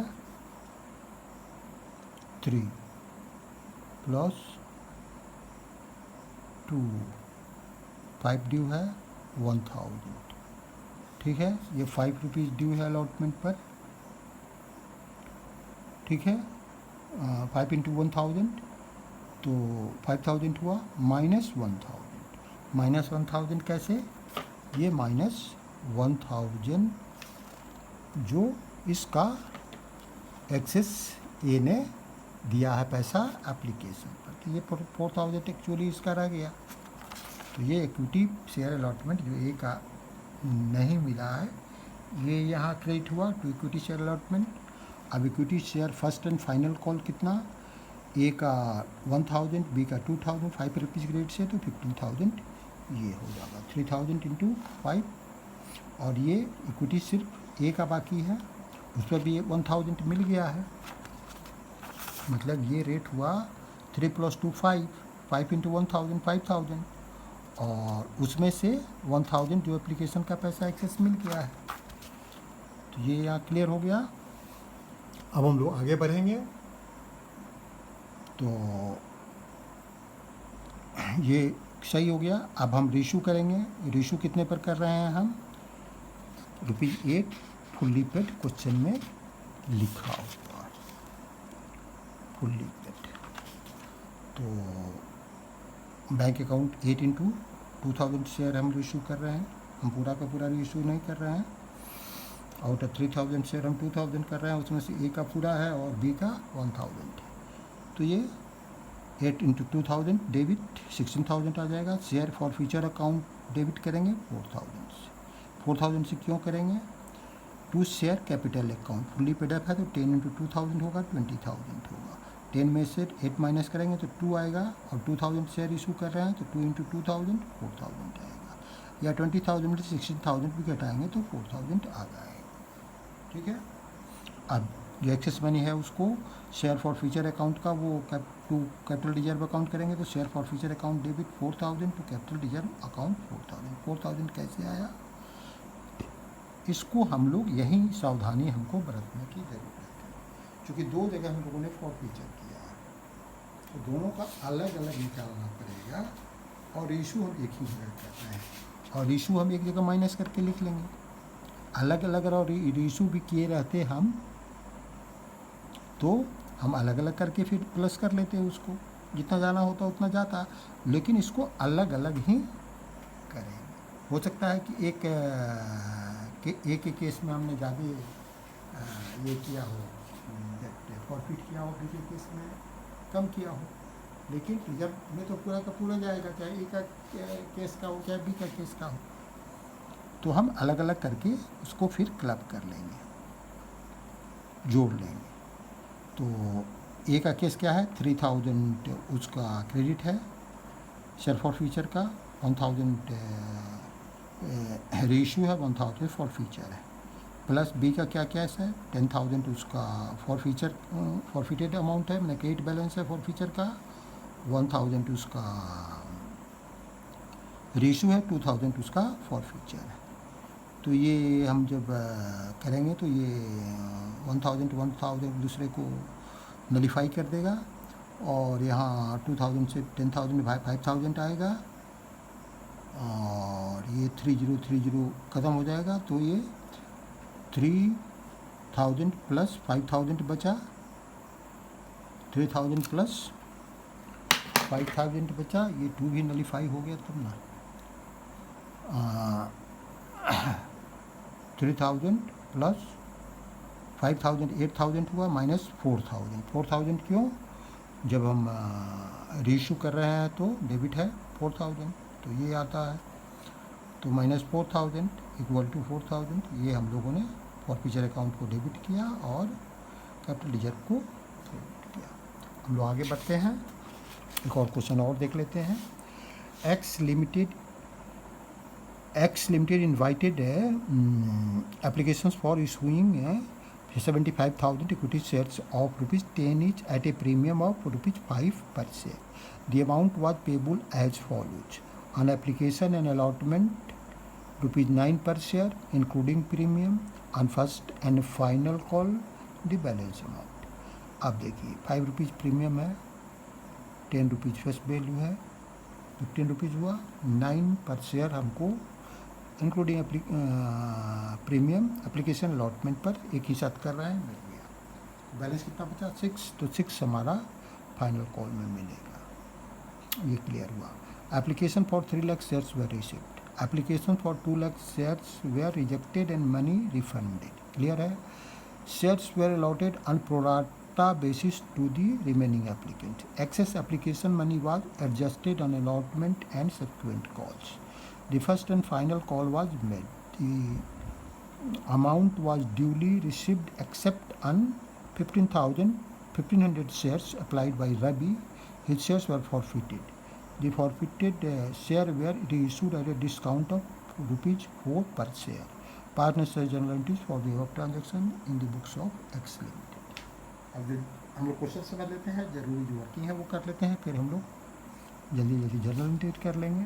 3 प्लस 2, 5 ड्यू है 1000, ठीक है। ये ₹5 ड्यू है अलॉटमेंट पर, ठीक है। 5 इंटू 1000 तो 5000 हुआ, माइनस 1000 कैसे? ये माइनस 1000 जो इसका एक्सेस ए ने दिया है पैसा एप्लीकेशन पर, तो ये 4000 एक्चुअली इसका रह गया। तो ये इक्विटी शेयर अलॉटमेंट जो ए का नहीं मिला है, ये यहाँ क्रेडिट हुआ टू इक्विटी शेयर अलॉटमेंट। अब equity share first and final call कितना? ए का 1000, बी का 2000, ₹5 क्रेडिट से तो 15,000 ये हो जाएगा। 3000 इंटू 5, और ये इक्विटी सिर्फ ए का बाकी है, उस पर भी 1000 मिल गया है, मतलब ये रेट हुआ 3 + 2 5, 5 इंटू 1000 5000, और उसमें से 1000 जो एप्लीकेशन का पैसा एक्सेस मिल गया है। तो ये यहाँ क्लियर हो गया। अब हम लोग आगे बढ़ेंगे। तो ये सही हो गया। अब हम रेशू करेंगे। रेशू कितने पर कर रहे हैं हम? ₹8 फुल्ली पेड क्वेश्चन में लिखा हुआ फुल्ली पेड। तो बैंक अकाउंट 8 इंटू 2000 शेयर हम रेशू कर रहे हैं, हम पूरा का पूरा रेशू नहीं कर रहे हैं। आउट ऑफ 3000 शेयर हम 2000 कर रहे हैं, उसमें से ए का पूरा है और बी का 1000। तो ये 8 इंटू 2000 डेबिट 16000 आ जाएगा। Share forfeiture account debit करेंगे 4000 से। 4000 से क्यों करेंगे? To share capital account fully paid up है तो 10 इंटू 2000 होगा 20,000 होगा। 10 में से 8 माइनस करेंगे तो 2 आएगा और 2000 शेयर इशू कर रहे हैं तो 2 इंटू 2000 4000 आएगा, या 20,000 में 16,000 भी घटाएंगे तो 4000 आ जाएगा। ठीक है। अब जो एक्सेस मनी है उसको शेयर फॉर फ्यूचर अकाउंट का वो टू कैपिटल रिजर्व अकाउंट करेंगे तो share forfeiture account debit 4000 to capital reserve account 4000 कैसे आया, इसको हम लोग यही सावधानी हमको बरतने की ज़रूरत है, क्योंकि दो जगह हम लोगों ने फॉर फ्यूचर किया है तो दोनों का अलग अलग निकालना पड़ेगा और इशू हम एक ही जगह कर रहे हैं और इशू हम एक जगह माइनस करके लिख लेंगे। अलग अलग और इशू भी किए रहते हम तो हम अलग अलग करके फिर प्लस कर लेते हैं, उसको जितना जाना होता उतना जाता, लेकिन इसको अलग अलग ही करेंगे। हो सकता है कि एक केस में हमने ज़्यादा ये किया हो, प्रॉफिट किया हो, दूसरे केस में कम किया हो, लेकिन रिजर्व में तो पूरा का पूरा जाएगा, चाहे ए का केस का हो चाहे बी का केस का हो, तो हम अलग अलग करके उसको फिर क्लब कर लेंगे, जोड़ लेंगे। तो ए का केस क्या है, 3000 उसका क्रेडिट है शेयर फॉर फ्यूचर का, 1000 रेशियो है, 1000 फॉर फ्यूचर है, प्लस बी का क्या केस है, 10,000 उसका फॉर फ्यूचर फॉरफिटेड अमाउंट है, मैंने क्रेडिट बैलेंस है फॉर फ्यूचर का, 1000 उसका रेशियो है, 2000 उसका फॉर फ्यूचर है। तो ये हम जब करेंगे तो ये 1000 दूसरे को नलीफाई कर देगा और यहाँ 2000 से 10,000 5,000 आएगा और ये 3030 ख़त्म हो जाएगा, तो ये 3000 प्लस 5000 बचा, 3000 प्लस 5000 बचा, ये 2 भी नलीफाई हो गया तब ना, 3000 प्लस 5000 8000 हुआ माइनस 4000 क्यों, जब हम रीइशू कर रहे हैं तो डेबिट है 4000 तो ये आता है, तो माइनस 4000 इक्वल टू 4000, ये हम लोगों ने फॉर फ्यूचर अकाउंट को डेबिट किया और कैपिटल रिजर्व को क्रेडिट किया। हम लोग आगे बढ़ते हैं, एक और क्वेश्चन और देख लेते हैं। X limited invited applications for issuing 75,000 equity shares of rupees 10 each at a premium of rupees 5 per share. The amount was payable as follows: on application and allotment rupees 9 per share including premium, on first and final call the balance amount. अब देखिए 5 रुपीज़ प्रीमियम है, 10 रुपीज़ फेस वैल्यू है, 15 रुपीज़ हुआ, 9 पर शेयर हमको इंक्लूडिंग प्रीमियम एप्लीकेशन अलॉटमेंट पर एक ही साथ कर रहे हैं, मिल गया। बैलेंस कितना बचा 6, तो 6 हमारा फाइनल कॉल में मिलेगा, ये क्लियर हुआ। Application for 3 lakh shares were received, application for 2 lakh shares were rejected and money refunded, clear है। Shares were allotted on pro rata basis to the remaining applicants. Excess application money was adjusted on allotment and subsequent calls. The first and final call was made. The amount was duly received except on 1500 shares applied by Rabi. His shares were forfeited. The forfeited share were reissued at a discount of rupees 4 per share. Partners journal entries for the above transaction in the books of X Limited. अब हम लोग क्वेश्चन समझ लेते हैं, जरूरी जो वर्किंग है वो कर लेते हैं, फिर हम लोग जल्दी जल्दी जर्नल एंट्री कर लेंगे।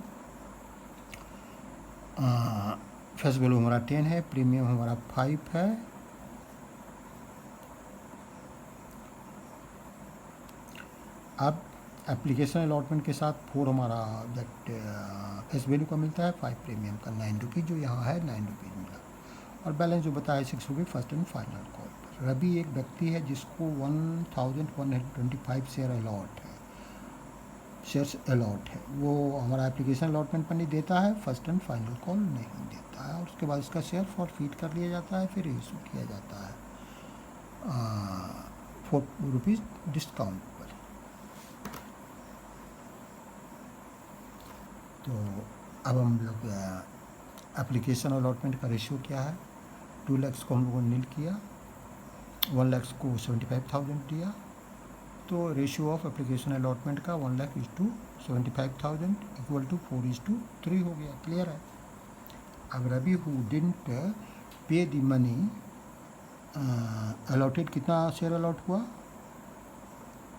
फर्स्ट वैल्यू हमारा 10 है, प्रीमियम हमारा 5 है, अब एप्लीकेशन अलॉटमेंट के साथ 4 हमारा दैट फेस वैल्यू का मिलता है, 5 प्रीमियम का 9 रुपीज़ जो यहाँ है 9 रुपीज़ मिला, और बैलेंस जो बताया 6 रुपये फर्स्ट एंड फाइनल कॉल पर। रवि एक व्यक्ति है जिसको 1125 शेयर अलॉट है, शेयर्स अलॉट है, वो हमारा एप्लीकेशन अलॉटमेंट पर नहीं देता है, फर्स्ट एंड फाइनल कॉल नहीं देता है, और उसके बाद उसका शेयर फॉरफीट कर लिया जाता है, फिर इशू किया जाता है 4 रुपीज़ डिस्काउंट पर। तो अब हम लोग एप्लीकेशन अलॉटमेंट का रेशियो क्या है, 2 लाख को हम लोगों ने नील किया, 1 लाख को 75,000 दिया, तो रेशियो ऑफ एप्लीकेशन अलॉटमेंट का 1 lakh is to 75,000 equal to 4:3 हो गया। क्लियर है। अब Ravi who didn't pay the money allotted, कितना शेयर अलॉट हुआ,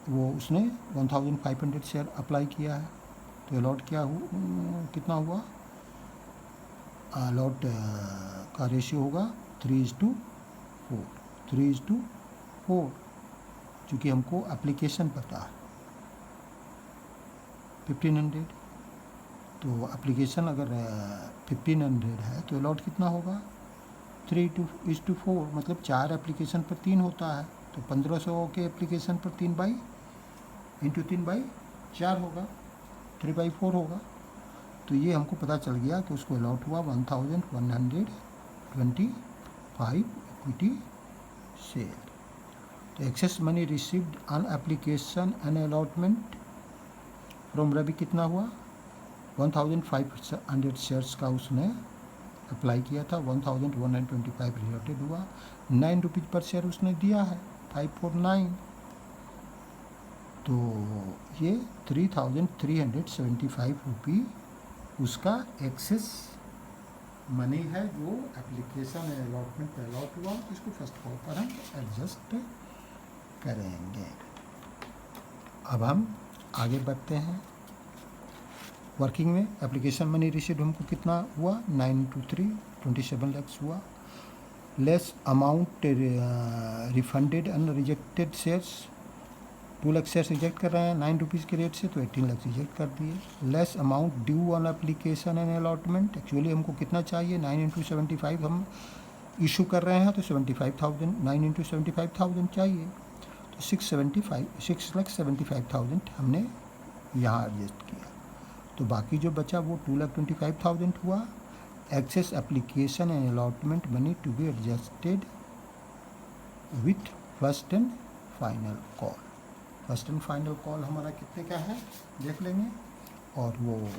वो उसने 1500 शेयर अप्लाई किया है, तो अलॉट कितना हुआ, अलॉट का रेशियो होगा 3:4, 3:4, चूँकि हमको एप्लीकेशन पता है 1500, तो एप्लीकेशन अगर 1500 है तो अलॉट कितना होगा 3:4, मतलब 4 एप्लीकेशन पर 3 होता है, तो 1500 के एप्लीकेशन पर 3/4 होगा, 3/4 होगा। तो ये हमको पता चल गया कि उसको अलॉट हुआ 1125 इक्विटी शेयर। तो excess money received on application and allotment from Ravi कितना हुआ, 1500 शेयर्स का उसने अप्लाई किया था, 1125 रिलेटेड हुआ, 9 रुपीज़ पर शेयर उसने दिया है, 549, तो ये 3,375 रुपी उसका एक्सेस मनी है जो एप्लीकेशन अलॉटमेंट पे अलॉट हुआ। इसको फर्स्ट कॉल पर हम एडजस्ट करेंगे। अब हम आगे बढ़ते हैं। वर्किंग में एप्लीकेशन मनी रिसीव्ड हमको कितना हुआ, 9 into 3 27 lakhs हुआ, less amount refunded and rejected shares, 2 lakh shares reject कर रहे हैं 9 रुपीज़ के रेट से, तो 18 लाख रिजेक्ट कर दिए। Less amount due on application and allotment, actually हमको कितना चाहिए, 9 into 75 हम इशू कर रहे हैं, तो 75,000, 9 into 75,000 चाहिए, तो 6,75,000 हमने यहाँ एडजस्ट किया। तो बाकी जो बचा वो 2,25,000 हुआ। Excess application and allotment money to be adjusted with first and final call. First and final call हमारा कितने का है देख लेंगे, और वो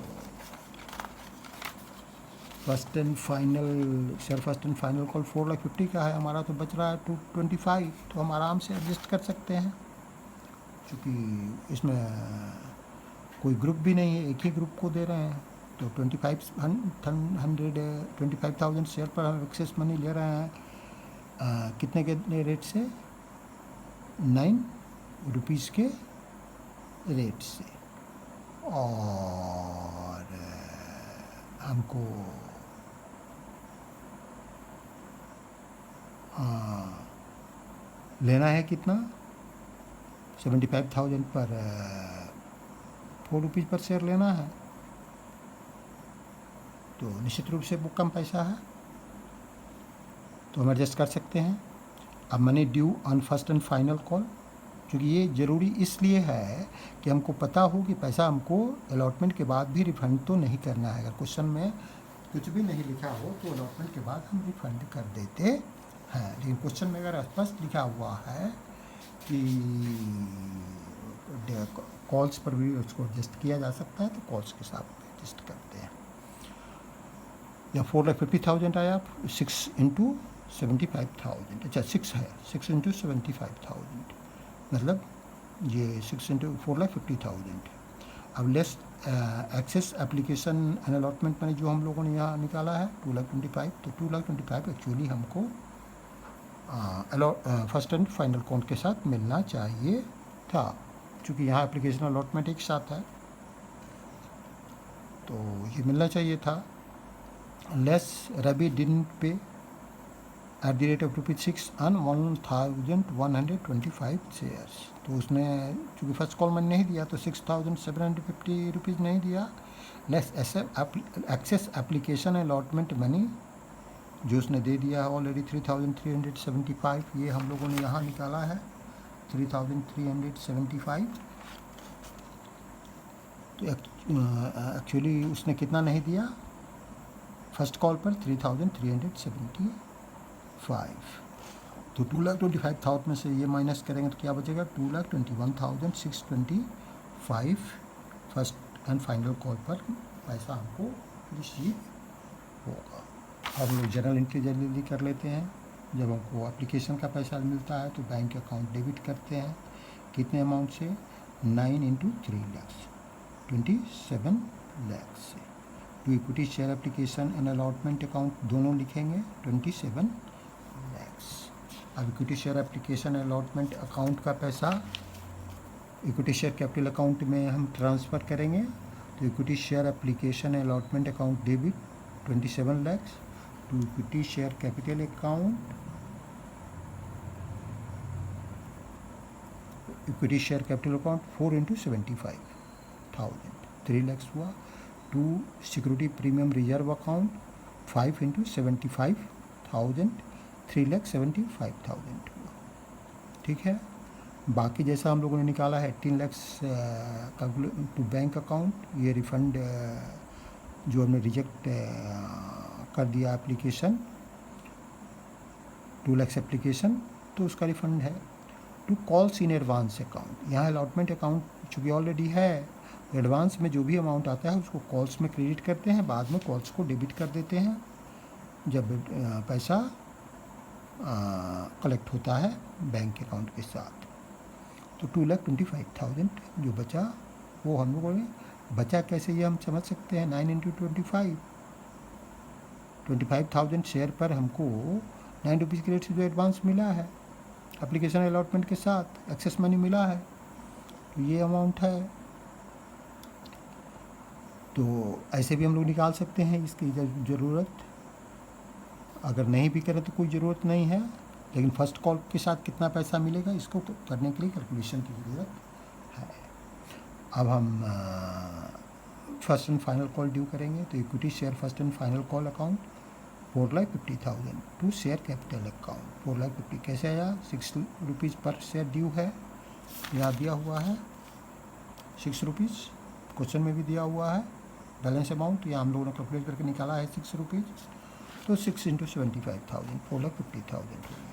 फर्स्ट एंड फाइनल कॉल 4,50,000 का है हमारा, तो बच रहा है 225, तो हम आराम से एडजस्ट कर सकते हैं, क्योंकि इसमें कोई ग्रुप भी नहीं है, एक ही ग्रुप को दे रहे हैं, तो 25,000 शेयर पर हम एक्सेस मनी ले रहे हैं, कितने के रेट से, 9 रुपीज़ के रेट से, और हमको लेना है कितना, 75,000 पर 4 रुपीज़ पर शेयर लेना है, तो निश्चित रूप से वो कम पैसा है, तो हम एडजस्ट कर सकते हैं। अब money due on first and final call, क्योंकि ये ज़रूरी इसलिए है कि हमको पता हो कि पैसा हमको अलॉटमेंट के बाद भी रिफ़ंड तो नहीं करना है। अगर क्वेश्चन में कुछ भी नहीं लिखा हो तो अलॉटमेंट के बाद हम रिफ़ंड कर देते हैं, लेकिन क्वेश्चन में अगर स्पष्ट लिखा हुआ है कि कॉल्स पर भी उसको एडजस्ट किया जा सकता है, तो कॉल्स के साथ एडजस्ट करते हैं। या 4,50,000 आया, 6 into 75,000, अच्छा 6 है, 6 into 75,000, मतलब ये 6 into 4,50,000। अब less excess application and allotment money जो हम लोगों ने यहाँ निकाला है 2,25,000, तो 2,25,000 एक्चुअली हमको फर्स्ट एंड फाइनल काउंट के साथ मिलना चाहिए था, क्योंकि यहाँ एप्लीकेशन अलॉटमेंट एक साथ है, तो ये मिलना चाहिए था। लेस रवि डिडंट पे eight the rate of ₹6 on 1,125 shares, तो उसने चूँकि फर्स्ट कॉल मैंने नहीं दिया तो 6,750 रुपीज़ नहीं दिया। Less excess application allotment money जो उसने दे दिया है ऑलरेडी 3,375, ये हम लोगों ने यहाँ निकाला है 3,375, तो एक्चुअली उसने कितना नहीं दिया फर्स्ट कॉल पर 3,375, तो 2,25,000 में से ये माइनस करेंगे तो क्या बचेगा 2,21,625 फर्स्ट एंड फाइनल कॉल पर पैसा हमको रिसीव होगा। हम लोग जर्नल एंट्री जल्दी कर लेते हैं। जब हमको एप्लीकेशन का पैसा मिलता है तो बैंक अकाउंट डेबिट करते हैं। कितने अमाउंट से? 9 इंटू 3 लैक्स, 27 लैक्स से। To equity share application and allotment account दोनों लिखेंगे 27 लैक्स। अब equity share application allotment account का पैसा इक्विटी शेयर कैपिटल अकाउंट में हम ट्रांसफ़र करेंगे। तो equity share application allotment account debit 27 lakhs to equity share capital account equity share capital account 4 into 75,000 3 lakhs हुआ। To security premium reserve account 5 into 75,000 3,75,000 हुआ। ठीक है। बाकी जैसा हम लोगों ने निकाला है 18 लैक्स टू बैंक अकाउंट, ये रिफ़ंड जो हमने रिजेक्ट कर दिया एप्लीकेशन 2 लैक्स एप्लीकेशन, तो उसका रिफ़ंड है। To calls in advance account, यहाँ अलॉटमेंट अकाउंट चूँकि ऑलरेडी है, एडवांस में जो भी अमाउंट आता है उसको कॉल्स में क्रेडिट करते हैं, बाद में कॉल्स को डेबिट कर देते हैं जब पैसा कलेक्ट होता है बैंक अकाउंट के साथ। तो 2,25,000 जो बचा वो हम लोगों ने बचा कैसे ये हम समझ सकते हैं। 9 इंटू 25,000 शेयर पर हमको 9 रुपीज़ के रेट से जो एडवांस मिला है एप्लीकेशन अलॉटमेंट के साथ एक्सेस मनी मिला है, तो ये अमाउंट है। तो ऐसे भी हम लोग निकाल सकते हैं, इसकी ज़रूरत अगर नहीं भी करें तो कोई ज़रूरत नहीं है, लेकिन फ़र्स्ट कॉल के साथ कितना पैसा मिलेगा इसको करने के लिए कैलकुलेशन की ज़रूरत है। अब हम first and final call due करेंगे। तो equity share first and final call account 4,50,000 to share capital account 4,50,000 कैसे आया? 6 रुपीज़ पर शेयर ड्यू है, यहाँ दिया हुआ है 6 रुपीज़, क्वेश्चन में भी दिया हुआ है बैलेंस अमाउंट, यहाँ हम लोगों ने कैलकुलेट करके निकाला है 6 रुपीज़। तो 6 इंटू 75,000 4,50,000 हो गया।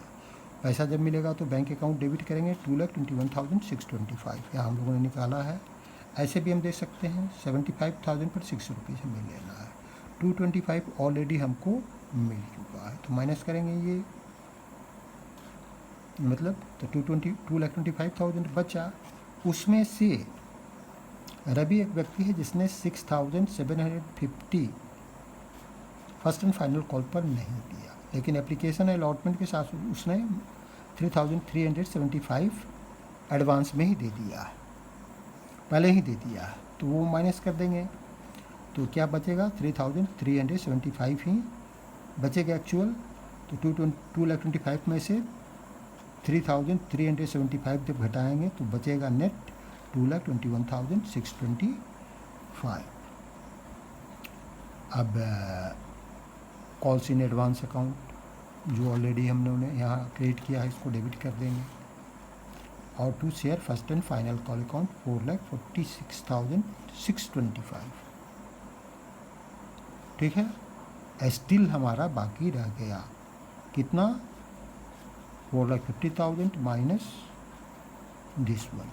पैसा जब मिलेगा तो बैंक अकाउंट डेबिट करेंगे 2,21,625, यहाँ हम लोगों ने निकाला है। ऐसे भी हम दे सकते हैं 75,000 पर 6 रुपीज़ हमें लेना है, 225 ऑलरेडी हमको मिल चुका है, तो माइनस करेंगे ये, मतलब तो 2,25,000 बचा। उसमें से रवि एक व्यक्ति है जिसने 6,750 फर्स्ट एंड फाइनल कॉल पर नहीं दिया, लेकिन एप्लीकेशन अलॉटमेंट के साथ उसने 3,375 एडवांस में ही दे दिया है, पहले ही दे दिया है, तो वो माइनस कर देंगे तो क्या बचेगा? 3,375 ही बचेगा एक्चुअल। तो 2,25,000 में से 3,375 जब घटाएंगे तो बचेगा नेट 2,21,625। अब कॉल्स इन एडवांस अकाउंट जो ऑलरेडी हमने यहाँ क्रिएट किया है इसको डेबिट कर देंगे। और to share first and final call account 4,46,625। ठीक है। स्टिल हमारा बाकी रह गया कितना? 4,50,000 माइनस दिस वन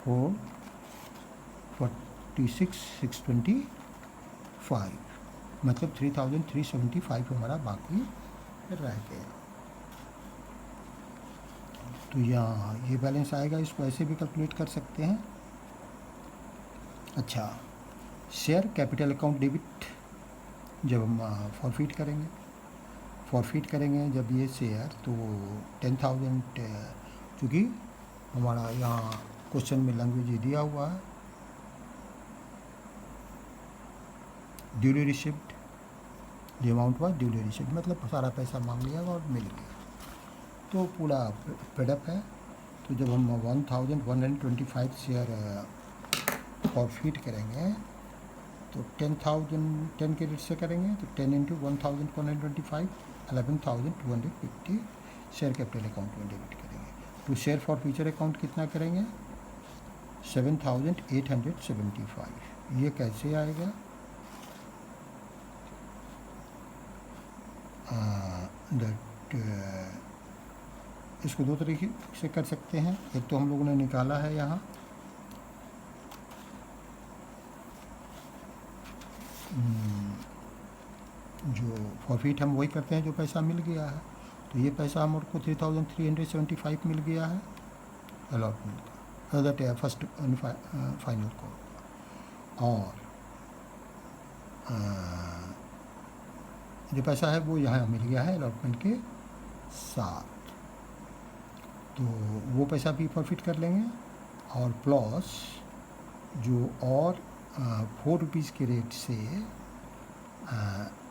4,46,625, मतलब 3,375 हमारा बाकी रह गया। तो यहाँ ये बैलेंस आएगा, इसको ऐसे भी कैलकुलेट कर सकते हैं। अच्छा, शेयर कैपिटल अकाउंट डेबिट जब हम फॉरफिट करेंगे जब ये शेयर, तो 10,000 चूँकि हमारा यहाँ क्वेश्चन में लैंग्वेज दिया हुआ है duly receipt, the amount was duly receipt, मतलब सारा पैसा मांग लिया और मिल गया, तो पूरा पेडअप है। तो जब हम 1,125 शेयर फॉरफिट करेंगे तो 10 के रेट से करेंगे, तो 10 इंटू 1,125 11,250 शेयर कैपिटल अकाउंट में डेबिट करेंगे। तो शेयर फॉर फ्यूचर अकाउंट कितना करेंगे? 7,875। ये कैसे आएगा? इसको दो तरीके से कर सकते हैं। एक तो हम लोगों ने निकाला है यहाँ जो फॉरफिट हम वही करते हैं जो पैसा मिल गया है। तो ये पैसा हमको 3375 मिल गया है अलॉटमेंट का, दैट फर्स्ट फाइनल कॉल। और जो पैसा है वो यहाँ मिल गया है अलॉटमेंट के साथ, तो वो पैसा भी फॉरफिट कर लेंगे। और प्लस जो और 4 रुपीज़ के रेट से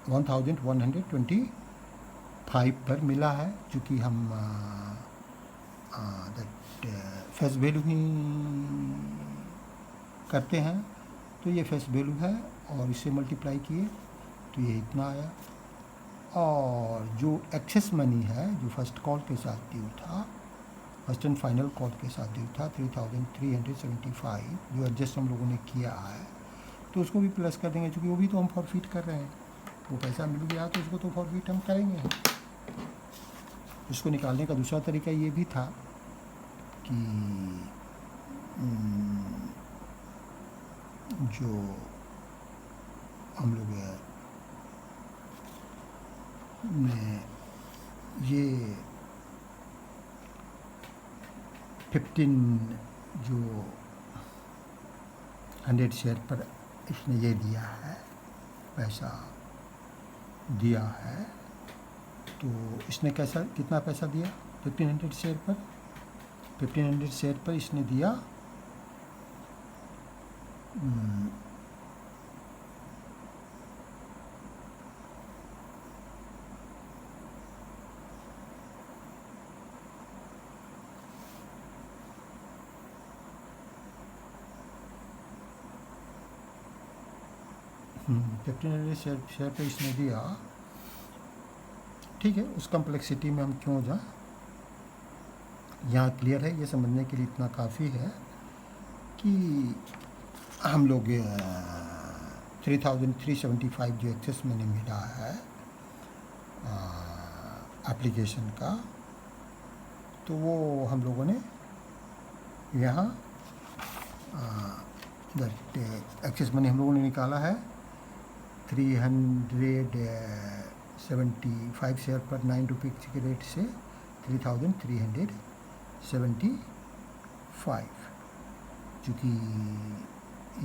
1125 पर मिला है, चूँकि हम दैट फेस वैल्यू ही करते हैं, तो ये फेस वैल्यू है और इसे मल्टीप्लाई किए तो ये इतना आया। और जो एक्सेस मनी है जो फर्स्ट कॉल के साथ ड्यू था, फर्स्ट एंड फाइनल कॉल के साथ ड्यू था 3375, जो एडजस्ट हम लोगों ने किया है, तो उसको भी प्लस कर देंगे, क्योंकि वो भी तो हम फॉरफिट कर रहे हैं। वो पैसा मिल गया तो उसको तो फॉरफिट हम करेंगे। इसको निकालने का दूसरा तरीका ये भी था कि जो हम लोग ने ये 15 जो 100 शेयर पर इसने ये दिया है, पैसा दिया है, तो इसने कैसा कितना पैसा दिया 1500 शेयर पर, 1500 शेयर पर इसने दिया 1500 शेयर पे इसने दिया। ठीक है, उस कम्प्लेक्सिटी में हम क्यों जाएं, यहाँ क्लियर है, ये समझने के लिए इतना काफ़ी है कि हम लोग 3375 जो एक्सेस मनी मिला है एप्लीकेशन का, तो वो हम लोगों ने यहाँ दैट एक्सेस मनी हम लोगों ने निकाला है 375 शेयर पर 9 रुपीज़ के रेट से 3375, चूँकि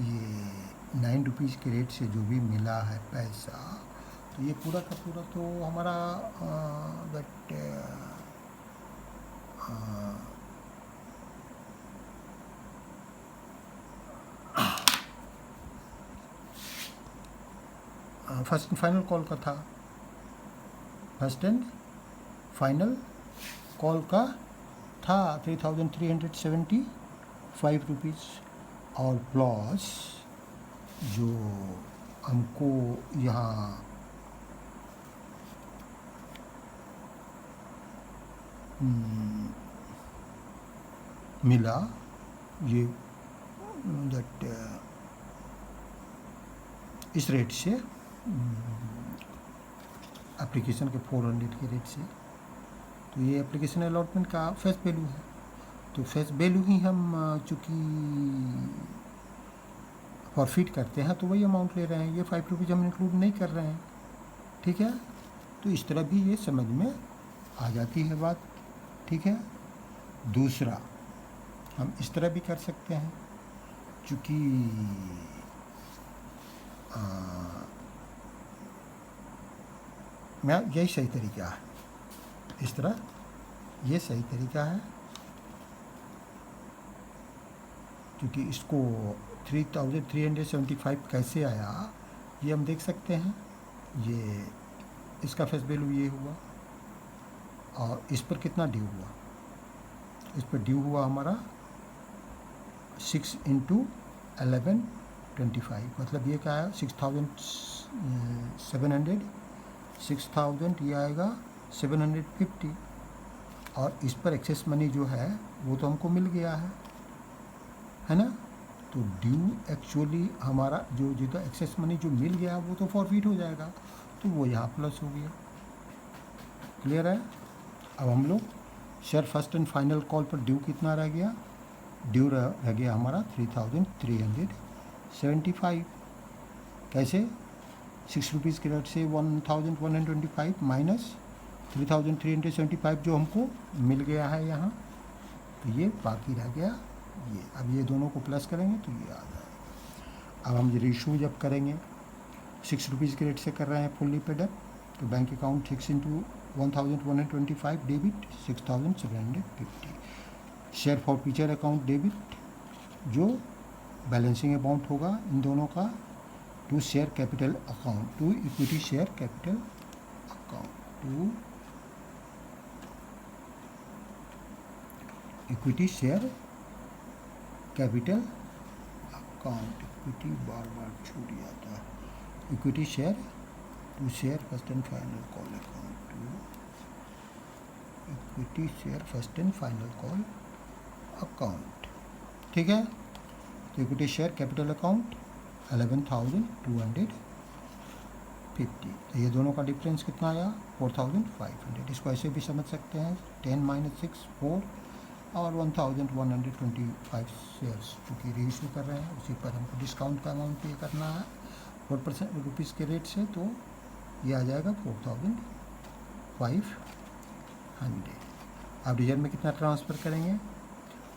ये 9 रुपीज़ के रेट से जो भी मिला है पैसा, तो ये पूरा का पूरा तो हमारा that first and final call का था, फर्स्ट एंड फाइनल कॉल का था 3375 रुपीज़, और प्लस जो हमको यहाँ मिला ये दैट इस रेट से एप्लीकेशन के 400 के रेट से, तो ये एप्लीकेशन अलॉटमेंट का फेस वैल्यू है। तो फेस वैल्यू ही हम चूँकि फॉरफिट करते हैं तो वही अमाउंट ले रहे हैं, ये 5 रुपीज़ हम इंक्लूड नहीं कर रहे हैं। ठीक है, तो इस तरह भी ये समझ में आ जाती है बात। ठीक है, दूसरा हम इस तरह भी कर सकते हैं, चूँकि मैं यही सही तरीका है, इस तरह ये सही तरीका है, क्योंकि इसको 3375 कैसे आया ये हम देख सकते हैं। ये इसका फेस वैल्यू ये हुआ, और इस पर कितना ड्यू हुआ, इस पर ड्यू हुआ हमारा 6 × 1125, मतलब ये क्या है 6700, 6000 ये आएगा 750, और इस पर एक्सेस मनी जो है वो तो हमको मिल गया है ना। तो ड्यू एक्चुअली हमारा जो जितना एक्सेस मनी जो मिल गया वो तो फॉरफिट हो जाएगा, तो वो यहाँ प्लस हो गया। क्लियर है। अब हम लोग share first and final call पर ड्यू कितना रह गया, ड्यू रह गया हमारा 3375। कैसे, ₹6 क्रेडिट से 1125 माइनस 3375 जो हमको मिल गया है यहाँ, तो ये बाकी रह गया ये। अब ये दोनों को प्लस करेंगे तो ये आ जाएगा। अब हम रेशो जब करेंगे, ₹6 क्रेडिट से कर रहे हैं फुल्ली पेड अप, तो bank account 6 into 1125 debit 6750। Share forfeiture account debit जो बैलेंसिंग अमाउंट होगा इन दोनों का, to share capital account, to equity share capital account, to equity share capital account, equity बार बार छूट जाता है, equity share to share first and final call account, to equity share first and final call account. ठीक है, तो इक्विटी शेयर कैपिटल अकाउंट 11,250। तो ये दोनों का डिफरेंस कितना आया 4,500। इसको ऐसे भी समझ सकते हैं 10 - 6 4 और 1,125 शेयर्स, क्योंकि रेशो कर रहे हैं उसी पर हमको डिस्काउंट का अमाउंट पे करना है 4% रुपीज़ के रेट से, तो ये आ जाएगा 4,500। अब रिजर्व में कितना ट्रांसफ़र करेंगे,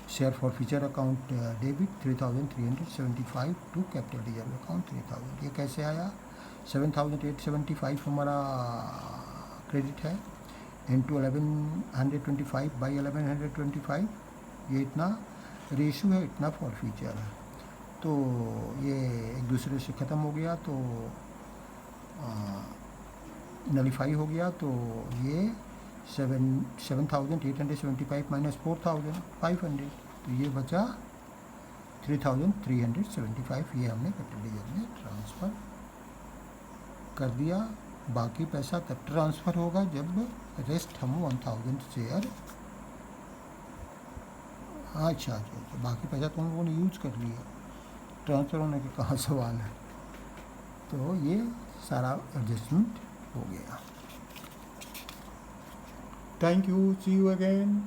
share forfeiture account debit 3,375 to capital reserve account 3,000। ये कैसे आया, 7,875 हमारा क्रेडिट है, इंटू 1125 बाई 1125, ये इतना रेशो है, इतना फॉर फ्यूचर है, तो ये एक दूसरे से ख़त्म हो गया, तो नलीफाई हो गया, तो ये 7,875 माइनस 4,500, तो ये बचा 3,375। ये हमने कैपिटल रिजर्व में ट्रांसफ़र कर दिया। बाकी पैसा तब ट्रांसफ़र होगा जब रेस्ट हम 1,000 शेयर, अच्छा बाकी पैसा तो हम लोगों ने यूज कर लिया, ट्रांसफ़र होने के कहाँ सवाल है। तो ये सारा एडजस्टमेंट हो गया। Thank you, see you again.